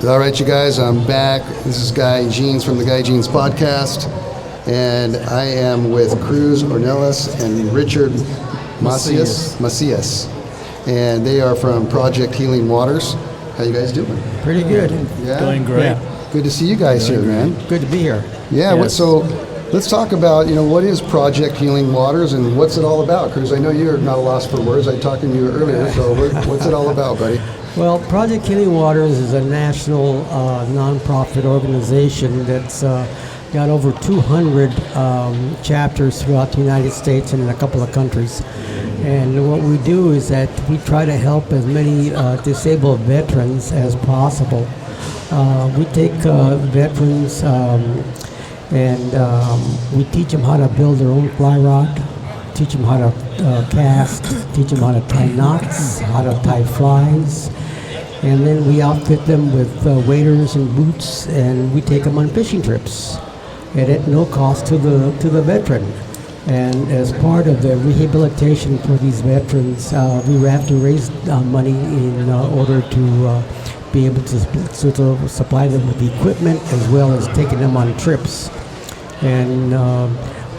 All right, you guys, I'm back. This is Guy Jeans from the Guy Jeans podcast, and I am with Cruz Ornelas and Richard Macias, and they are from Project Healing Waters. How you guys doing? Pretty good. Yeah? Doing great. Yeah. Good to see you guys here, man. Good to be here. Yeah, Yes. so let's talk about, what is Project Healing Waters and what's it all about? Cruz, I know you're not a loss for words. I talked to you earlier, so what's it all about, buddy? Well, Project Healing Waters is a national nonprofit organization that's got over 200 chapters throughout the United States and in a couple of countries. And what we do is that we try to help as many disabled veterans as possible. We take veterans and we teach them how to build their own fly rod, teach them how to cast, teach them how to tie knots, how to tie flies, and then we outfit them with waders and boots, and we take them on fishing trips, and at no cost to the veteran. And as part of the rehabilitation for these veterans, we have to raise money in order to be able to supply them with equipment as well as taking them on trips. And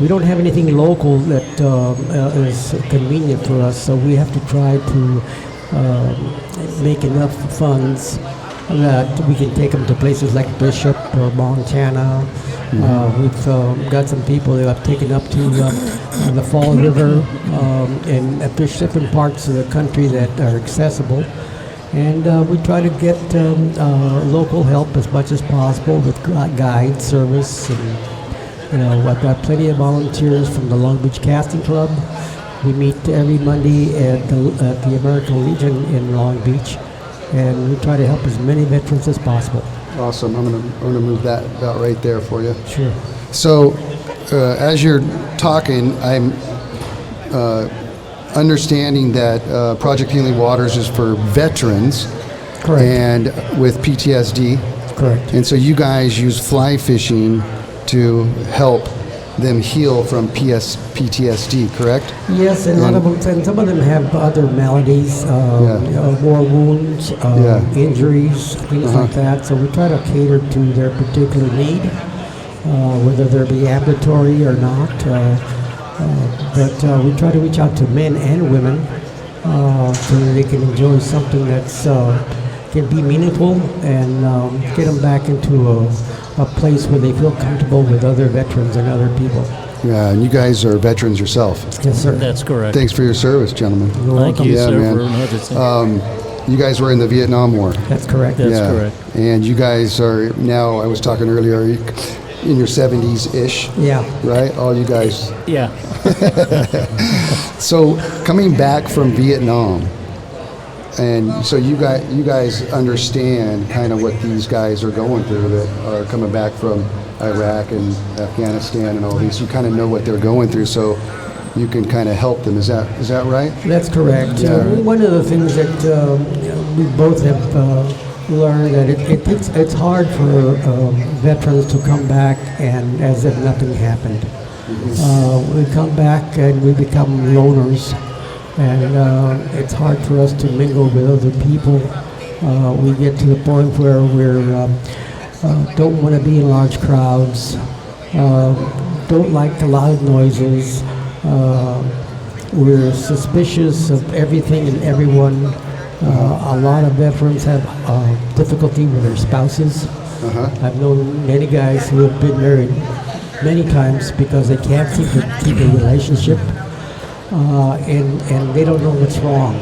we don't have anything local that is convenient for us, so we have to try to make enough funds that we can take them to places like Bishop or Montana. We've got some people that have taken up to the Fall River and fish different parts of the country that are accessible. And we try to get local help as much as possible with guide service. And, I've got plenty of volunteers from the Long Beach Casting Club. We meet every Monday at the American Legion in Long Beach, and we try to help as many veterans as possible. Awesome. I'm gonna move that about right there for you. Sure. So, as you're talking, I'm understanding that Project Healing Waters is for veterans. Correct. And with PTSD. Correct. And so you guys use fly fishing to help them heal from PTSD, correct? Yes, and a lot of them, and some of them have other maladies, war wounds, injuries, things like that. So we try to cater to their particular need, whether they're be ambulatory or not. But we try to reach out to men and women so that they can enjoy something that's can be meaningful and get them back into a place where they feel comfortable with other veterans and other people. Yeah, and you guys are veterans yourself. Yes, sir. That's correct. Thanks for your service, gentlemen. You're Thank welcome. you, Yeah, sir, man. for noticing. You guys were in the Vietnam War. That's correct. That's Yeah. correct. And you guys are now, I was talking earlier, in your 70s-ish, Yeah. right? All you guys. Yeah. So coming back from Vietnam, and so you guys understand kind of what these guys are going through that are coming back from Iraq and Afghanistan and all these. You kind of know what they're going through, so you can kind of help them. Is that right? That's correct. Yeah. One of the things that we both have learned that it's hard for veterans to come back and as if nothing happened. We come back and we become loners, and it's hard for us to mingle with other people. We get to the point where we're don't want to be in large crowds, don't like the loud noises. We're suspicious of everything and everyone. A lot of veterans have difficulty with their spouses. I've known many guys who have been married many times because they can't seem to keep a relationship, and they don't know what's wrong.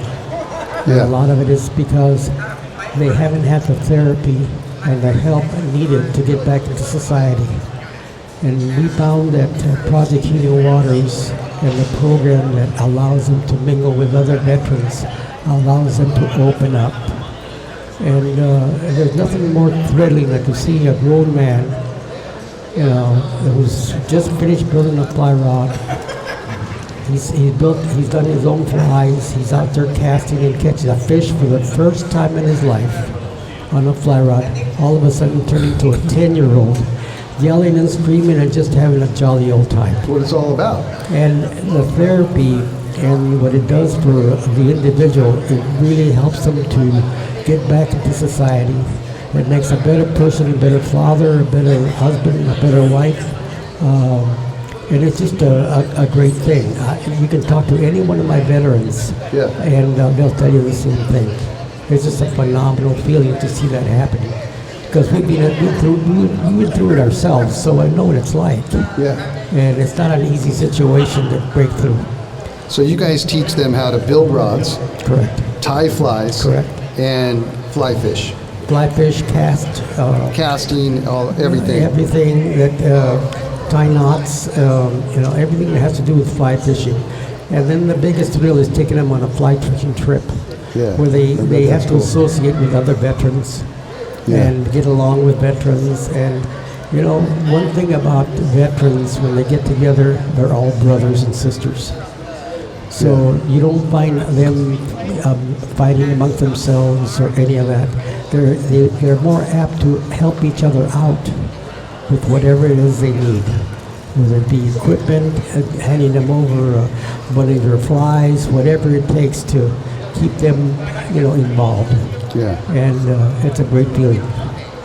Yeah. A lot of it is because they haven't had the therapy and the help needed to get back into society. And we found that Project Healing Waters and the program that allows them to mingle with other veterans, allows them to open up. And there's nothing more thrilling than to see a grown man, who's just finished building a fly rod. He's done his own flies. He's out there casting and catching a fish for the first time in his life on a fly rod. All of a sudden turning to a 10-year-old, yelling and screaming and just having a jolly old time. That's what it's all about. And the therapy and what it does for the individual, it really helps them to get back into society. It makes a better person, a better father, a better husband, a better wife. And it's just a great thing. You can talk to any one of my veterans, and they'll tell you the same thing. It's just a phenomenal feeling to see that happening. Because we've been through it ourselves, so I know what it's like. Yeah. And it's not an easy situation to break through. So you guys teach them how to build rods, Correct. tie flies, Correct. and fly fish. Fly fish, cast, Casting, everything. everything that tie knots, everything that has to do with fly fishing. And then the biggest thrill is taking them on a fly fishing trip, where they have to associate with other veterans and get along with veterans. And one thing about veterans, when they get together, they're all brothers and sisters. So you don't find them fighting amongst themselves or any of that. They're more apt to help each other out with whatever it is they need, whether it be equipment, handing them over one of their flies, whatever it takes to keep them, involved. Yeah. And it's a great feeling.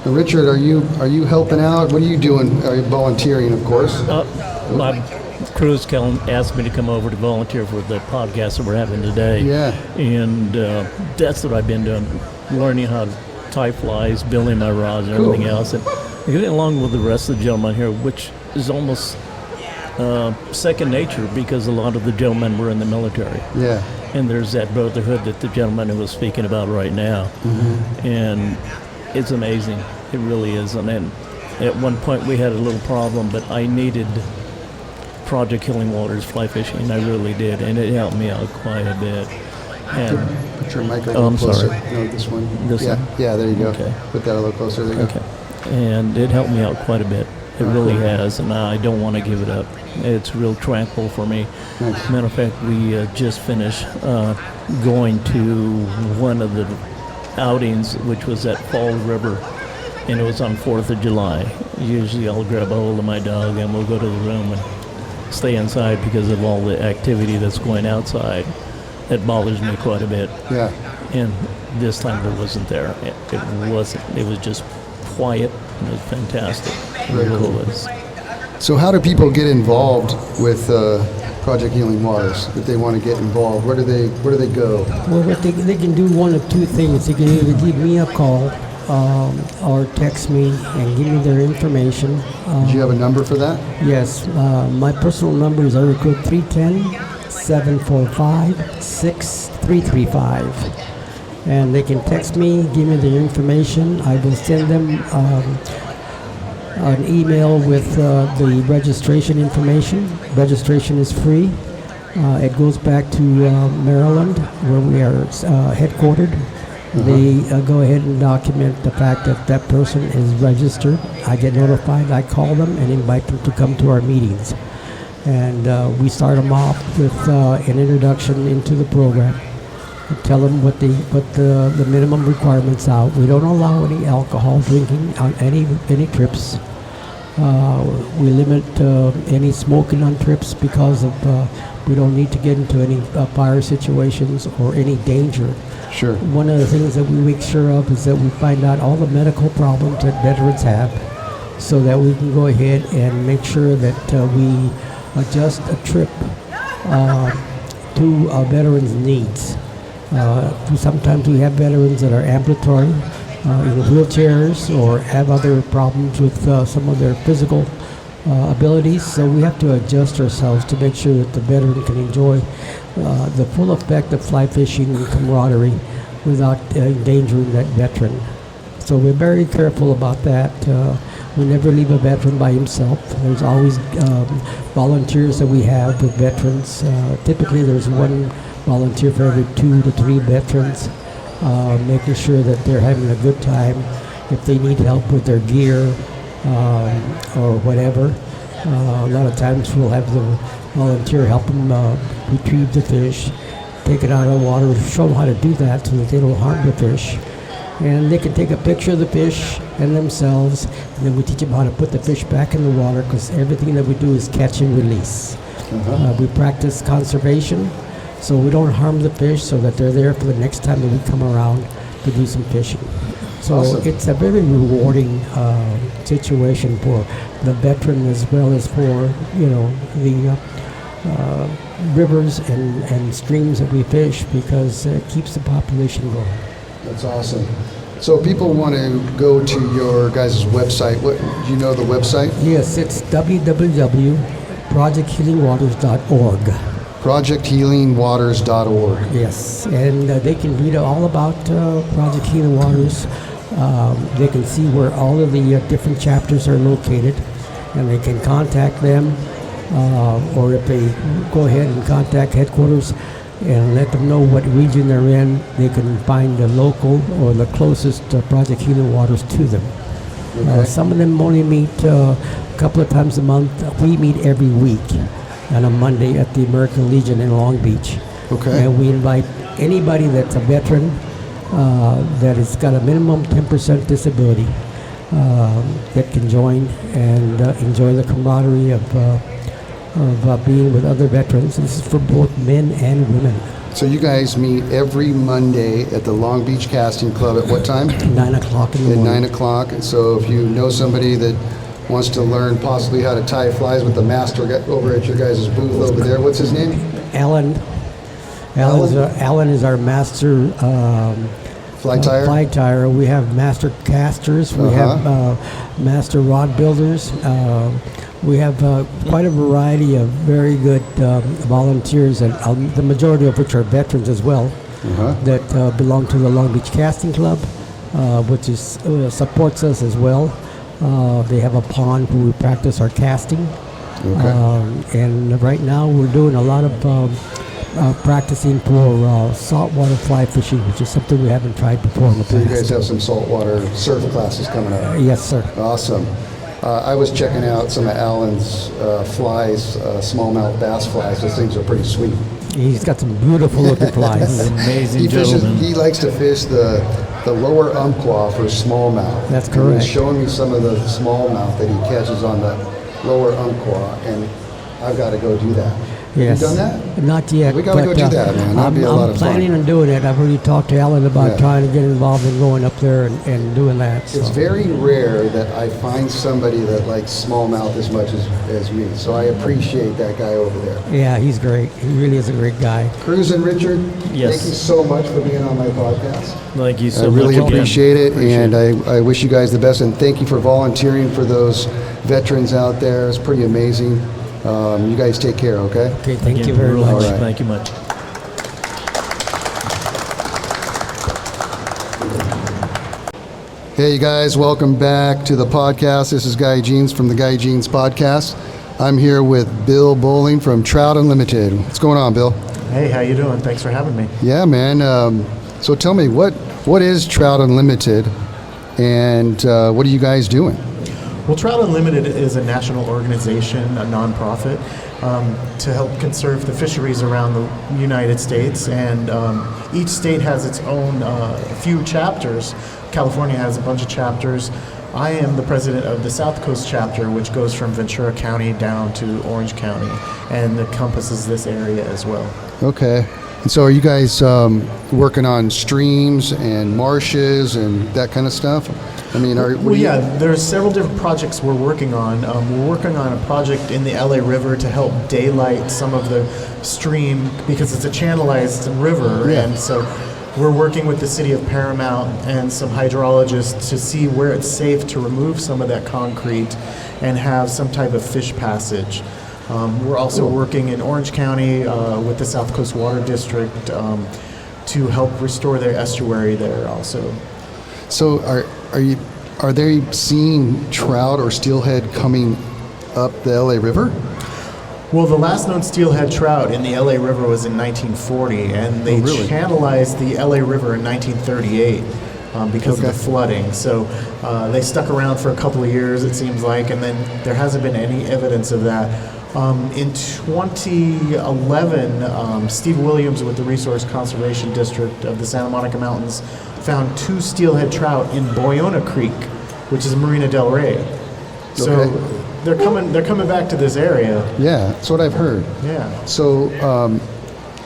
Now, Richard, are you helping out? What are you doing? Are you volunteering, of course? My crew's asked me to come over to volunteer for the podcast that we're having today. Yeah. And that's what I've been doing, learning how to tie flies, building my rods and everything else. And getting along with the rest of the gentlemen here, which is almost second nature because a lot of the gentlemen were in the military. Yeah. And there's that brotherhood that the gentleman was speaking about right now. Mm-hmm. And it's amazing. It really is. And then at one point we had a little problem, but I needed Project Healing Waters fly fishing. I really did. And it helped me out quite a bit. And put your mic a little closer. Sorry. No, this one. This one? Yeah, there you go. Okay. Put that a little closer. There you go. And it helped me out quite a bit. It really has, and I don't want to give it up. It's real tranquil for me. Nice. Matter of fact, we just finished going to one of the outings, which was at Fall River, and it was on 4th of July. Usually I'll grab a hold of my dog and we'll go to the room and stay inside because of all the activity that's going outside. That bothers me quite a bit. Yeah. And this time it wasn't there. It wasn't. It was just quiet, and it was fantastic. Very really cool. was. So how do people get involved with Project Healing Waters? If they want to get involved, where do they go? Well, they can do one of two things. They can either give me a call or text me and give me their information. Do you have a number for that? Yes. My personal number is area code 310-745-6335. And they can text me, give me their information. I will send them an email with the registration information. Registration is free. It goes back to Maryland, where we are headquartered. They go ahead and document the fact that that person is registered. I get notified. I call them and invite them to come to our meetings. And we start them off with an introduction into the program. Tell them what the minimum requirements are. We don't allow any alcohol drinking on any trips. We limit any smoking on trips because of we don't need to get into any fire situations or any danger. Sure. One of the things that we make sure of is that we find out all the medical problems that veterans have, so that we can go ahead and make sure that we adjust a trip to a veteran's needs. Sometimes we have veterans that are ambulatory, in wheelchairs, or have other problems with some of their physical abilities. So we have to adjust ourselves to make sure that the veteran can enjoy the full effect of fly fishing and camaraderie without endangering that veteran. So we're very careful about that. We never leave a veteran by himself. There's always volunteers that we have with veterans. Typically, there's one volunteer for every 2 to 3 veterans, making sure that they're having a good time. If they need help with their gear or whatever, a lot of times we'll have the volunteer help them retrieve the fish, take it out of the water, show them how to do that so that they don't harm the fish. And they can take a picture of the fish and themselves, and then we teach them how to put the fish back in the water, because everything that we do is catch and release. We practice conservation, so we don't harm the fish, so that they're there for the next time that we come around to do some fishing. So Awesome. It's a very rewarding situation for the veteran, as well as for the rivers and streams that we fish, because it keeps the population going. That's awesome. So people want to go to your guys' website. What do you know the website? Yes, it's www.projecthealingwaters.org. ProjectHealingWaters.org. Yes, and they can read all about Project Healing Waters. They can see where all of the different chapters are located, and they can contact them, or if they go ahead and contact headquarters and let them know what region they're in, they can find the local or the closest Project Healing Waters to them. Okay. Some of them only meet a couple of times a month. We meet every week on a Monday at the American Legion in Long Beach. Okay. And we invite anybody that's a veteran that has got a minimum 10% disability that can join and enjoy the camaraderie of being with other veterans. This is for both men and women. So you guys meet every Monday at the Long Beach Casting Club at what time? 9 o'clock in the At morning. 9 o'clock. So if you know somebody that wants to learn possibly how to tie flies with the master over at your guys' booth over there, what's his name? Alan. Alan is our master Fly tire? fly tire. We have master casters. We have master rod builders. We have quite a variety of very good volunteers, and the majority of which are veterans as well, that belong to the Long Beach Casting Club, which is supports us as well. They have a pond where we practice our casting. And right now we're doing a lot of practicing for saltwater fly fishing, which is something we haven't tried before in the So you guys past. have some saltwater surf classes coming up. Yes, sir. Awesome. I was checking out some of Alan's flies, smallmouth bass flies. Those things are pretty sweet. He's got some beautiful looking flies. Amazing gentleman. He likes to fish the lower umpqua for smallmouth. That's And he was correct. showing me some of the smallmouth that he catches on the lower umpqua, and I've got to go do that. Yes. You done that? Not yet. We gotta go but, do that, man. That'd be a lot of fun. I'm planning on doing it. I've already talked to Alan about trying to get involved in going up there and doing that. So. It's very rare that I find somebody that likes smallmouth as much as me. So I appreciate that guy over there. Yeah, he's great. He really is a great guy. Cruz and Richard, Yes. thank you so much for being on my podcast. Thank you I so really much. again. appreciate it, and I wish you guys the best, and thank you for volunteering for those veterans out there. It's pretty amazing. You guys take care, okay? Okay, thank Again, you very real much. All right. Thank you much. Hey, you guys, welcome back to the podcast. This is Guy Jeans from the Guy Jeans Podcast. I'm here with Bill Bowling from Trout Unlimited. What's going on, Bill? Hey, how you doing? Thanks for having me. Yeah, man. So tell me, what is Trout Unlimited, and what are you guys doing? Well, Trout Unlimited is a national organization, a nonprofit, to help conserve the fisheries around the United States. And each state has its own few chapters. California has a bunch of chapters. I am the president of the South Coast chapter, which goes from Ventura County down to Orange County and encompasses this area as well. Okay. And so are you guys working on streams and marshes and that kind of stuff? I mean, there's several different projects we're working on. We're working on a project in the LA River to help daylight some of the stream because it's a channelized river, and so we're working with the city of Paramount and some hydrologists to see where it's safe to remove some of that concrete and have some type of fish passage. We're also working in Orange County with the South Coast Water District to help restore their estuary there also. So are you are they seeing trout or steelhead coming up the LA River? Well, the last known steelhead trout in the LA River was in 1940, and they channelized the LA River in 1938 because of the flooding. So they stuck around for a couple of years, it seems like, and then there hasn't been any evidence of that. In 2011, Steve Williams with the Resource Conservation District of the Santa Monica Mountains found 2 steelhead trout in Boyona Creek, which is Marina del Rey. So they're coming back to this area. Yeah, that's what I've heard. Yeah. So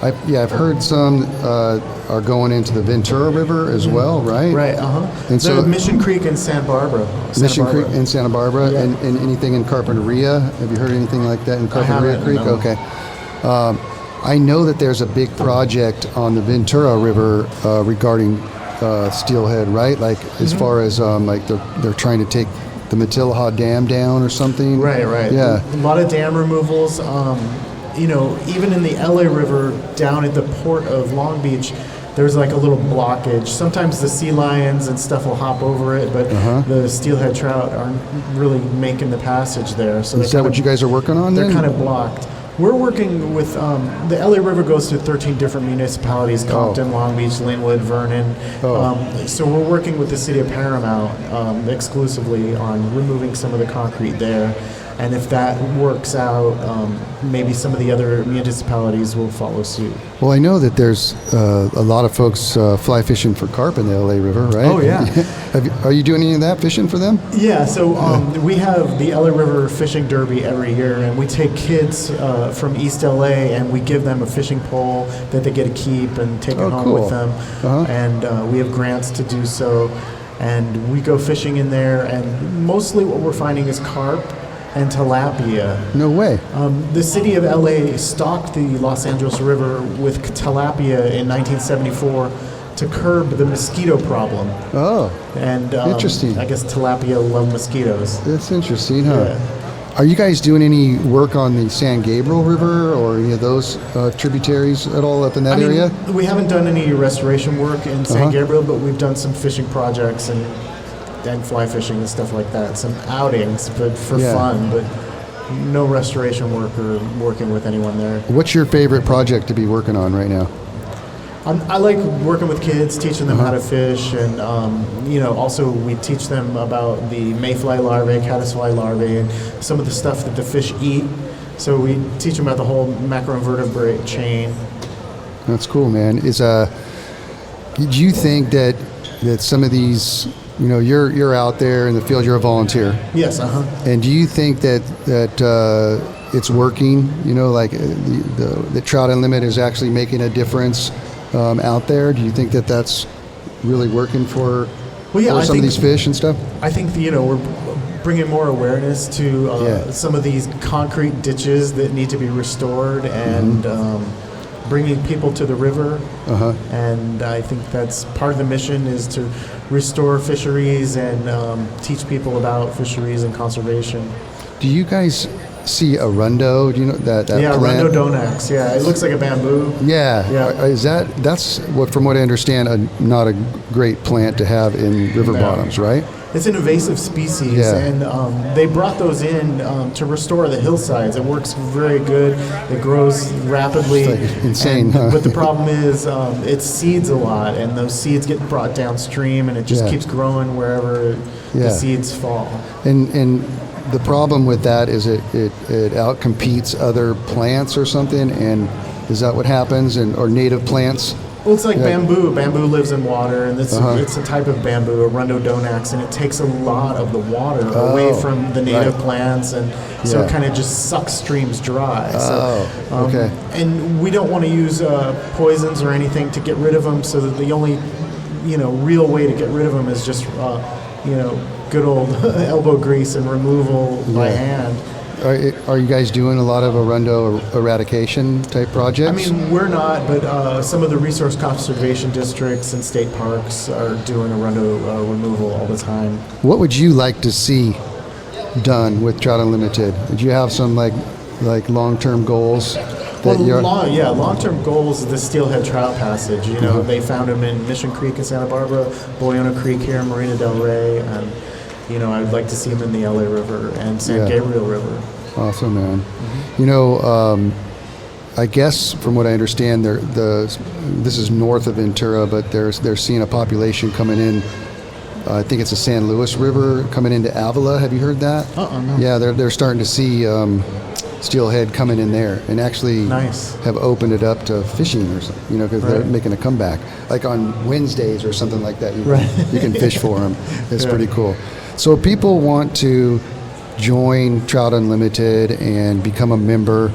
I've heard some are going into the Ventura River as well, right? Right. And so Mission Creek and Santa Barbara. Creek and Santa Barbara, Yeah. and anything in Carpinteria. Have you heard anything like that in Carpinteria Creek? No. Okay. I know that there's a big project on the Ventura River regarding steelhead, right? Like as far as like they're trying to take the Matilaha Dam down or something. Right. Yeah. A lot of dam removals. Even in the LA River down at the port of Long Beach, there's like a little blockage. Sometimes the sea lions and stuff will hop over it, but the steelhead trout aren't really making the passage there. So is that what you guys are working on? They're then? kind of blocked. We're working with the LA River goes to 13 different municipalities: Compton, Long Beach, Linwood, Vernon. So we're working with the city of Paramount exclusively on removing some of the concrete there. And if that works out, maybe some of the other municipalities will follow suit. Well, I know that there's a lot of folks fly fishing for carp in the LA River, right? Oh, yeah. Are you doing any of that fishing for them? Yeah, so we have the LA River Fishing Derby every year, and we take kids from East LA and we give them a fishing pole that they get to keep and take it home with them. And we have grants to do so. And we go fishing in there, and mostly what we're finding is carp and tilapia. No way. The city of LA stocked the Los Angeles River with tilapia in 1974 to curb the mosquito problem. Oh, and interesting. I guess tilapia love mosquitoes. That's interesting, huh? Yeah. Are you guys doing any work on the San Gabriel River or any of those tributaries at all up in that area? We haven't done any restoration work in San Gabriel, but we've done some fishing projects and fly fishing and stuff like that. Some outings, but for fun, but no restoration work or working with anyone there. What's your favorite project to be working on right now? I like working with kids, teaching them how to fish, and also we teach them about the mayfly larvae, caddisfly larvae, and some of the stuff that the fish eat. So we teach them about the whole macroinvertebrate chain. That's cool, man. Do you think that some of these, you're out there in the field, you're a volunteer? Yes. And do you think that it's working? Like the Trout Unlimited is actually making a difference out there? Do you think that that's really working for some of these fish and stuff? I think we're bringing more awareness to some of these concrete ditches that need to be restored, and bringing people to the river. And I think that's part of the mission, is to restore fisheries and teach people about fisheries and conservation. Do you guys see arundo? Do you know that plant? Arundo donax. Yeah, it looks like a bamboo. Yeah. That's what, from what I understand, not a great plant to have in river bottoms, right? It's an invasive species, and they brought those in to restore the hillsides. It works very good. It grows rapidly. It's like insane, huh? But the problem is it seeds a lot, and those seeds get brought downstream, and it just keeps growing wherever the seeds fall. And the problem with that is it outcompetes other plants or something, and is that what happens? Or native plants? Well, it's like bamboo. Bamboo lives in water, and it's a type of bamboo, Arundo donax, and it takes a lot of the water away from the native plants, and so it kind of just sucks streams dry. And we don't want to use poisons or anything to get rid of them, so that the only real way to get rid of them is just good old elbow grease and removal by hand. Are you guys doing a lot of arundo eradication type projects? I mean, we're not, but some of the resource conservation districts and state parks are doing arundo removal all the time. What would you like to see done with Trout Unlimited? Did you have some like long-term goals? Long-term goals is the steelhead trout passage. They found them in Mission Creek in Santa Barbara, Boyona Creek here in Marina del Rey, and I would like to see them in the LA River and San Gabriel River. Awesome, man. I guess from what I understand, this is north of Ventura, but they're seeing a population coming in. I think it's the San Luis River coming into Avila. Have you heard that? No. Yeah, they're starting to see steelhead coming in there, and actually have opened it up to fishing or something. Because they're making a comeback, like on Wednesdays or something like that. You can fish for them. It's pretty cool. So if people want to join Trout Unlimited and become a member.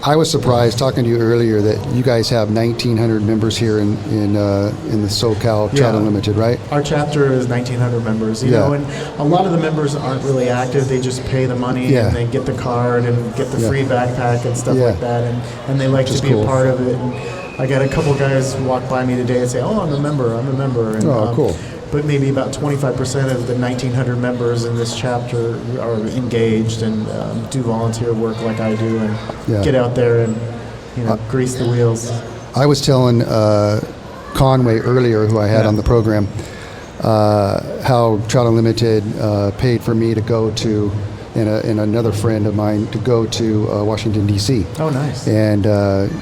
I was surprised talking to you earlier that you guys have 1,900 members here in the SoCal Trout Unlimited, right? Our chapter is 1,900 members, and a lot of the members aren't really active. They just pay the money and they get the card and get the free backpack and stuff like that, and they like to be a part of it. And I got a couple guys walk by me today and say, "Oh, I'm a member," and cool. But maybe about 25% of the 1,900 members in this chapter are engaged and do volunteer work like I do and get out there and grease the wheels. I was telling Conway earlier, who I had on the program, how Trout Unlimited paid for me to go to, and another friend of mine to go to Washington, D.C. Oh, nice. And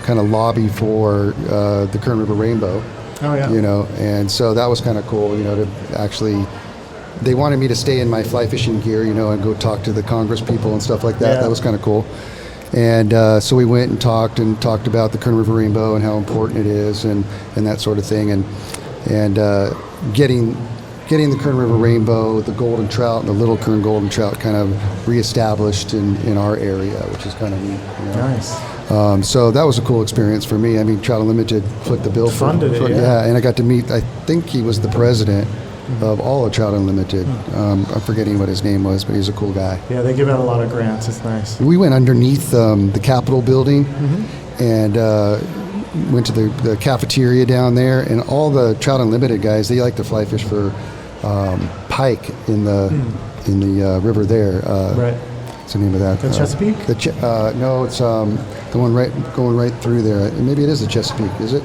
kind of lobby for the Kern River Rainbow. Oh, yeah. And so that was kind of cool, to actually, they wanted me to stay in my fly fishing gear, and go talk to the Congress people and stuff like that. That was kind of cool. And so we went and talked about the Kern River Rainbow and how important it is and that sort of thing. And getting the Kern River Rainbow, the golden trout, and the little Kern golden trout kind of reestablished in our area, which is kind of neat. Nice. So that was a cool experience for me. I mean, Trout Unlimited foot the bill for funded it. And I got to meet. I think he was the president of all of Trout Unlimited. I'm forgetting what his name was, but he's a cool guy. Yeah, they give out a lot of grants. It's nice. We went underneath the Capitol building and went to the cafeteria down there, and all the Trout Unlimited guys, they like to fly fish for pike in the river there. Right. What's the name of that? The Chesapeake? No, it's the one going right through there. Maybe it is the Chesapeake, is it?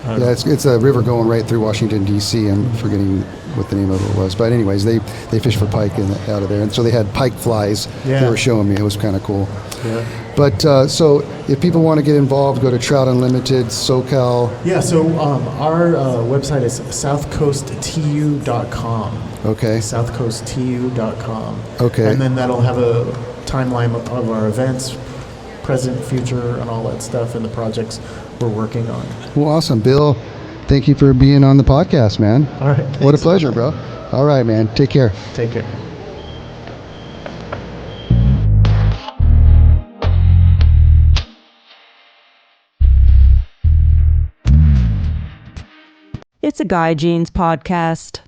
Yeah, it's a river going right through Washington, D.C. I'm forgetting what the name of it was. But anyways, they fish for pike out of there. And so they had pike flies they were showing me. It was kind of cool. Yeah. But so if people want to get involved, go to Trout Unlimited, SoCal. Yeah, so our website is southcoasttu.com. Okay. Southcoasttu.com. Okay. And then that'll have a timeline of our events, present, future, and all that stuff, and the projects we're working on. Well, awesome. Bill, thank you for being on the podcast, man. All right. What a pleasure, bro. All right, man. Take care. Take care. It's a Guy Jeans podcast.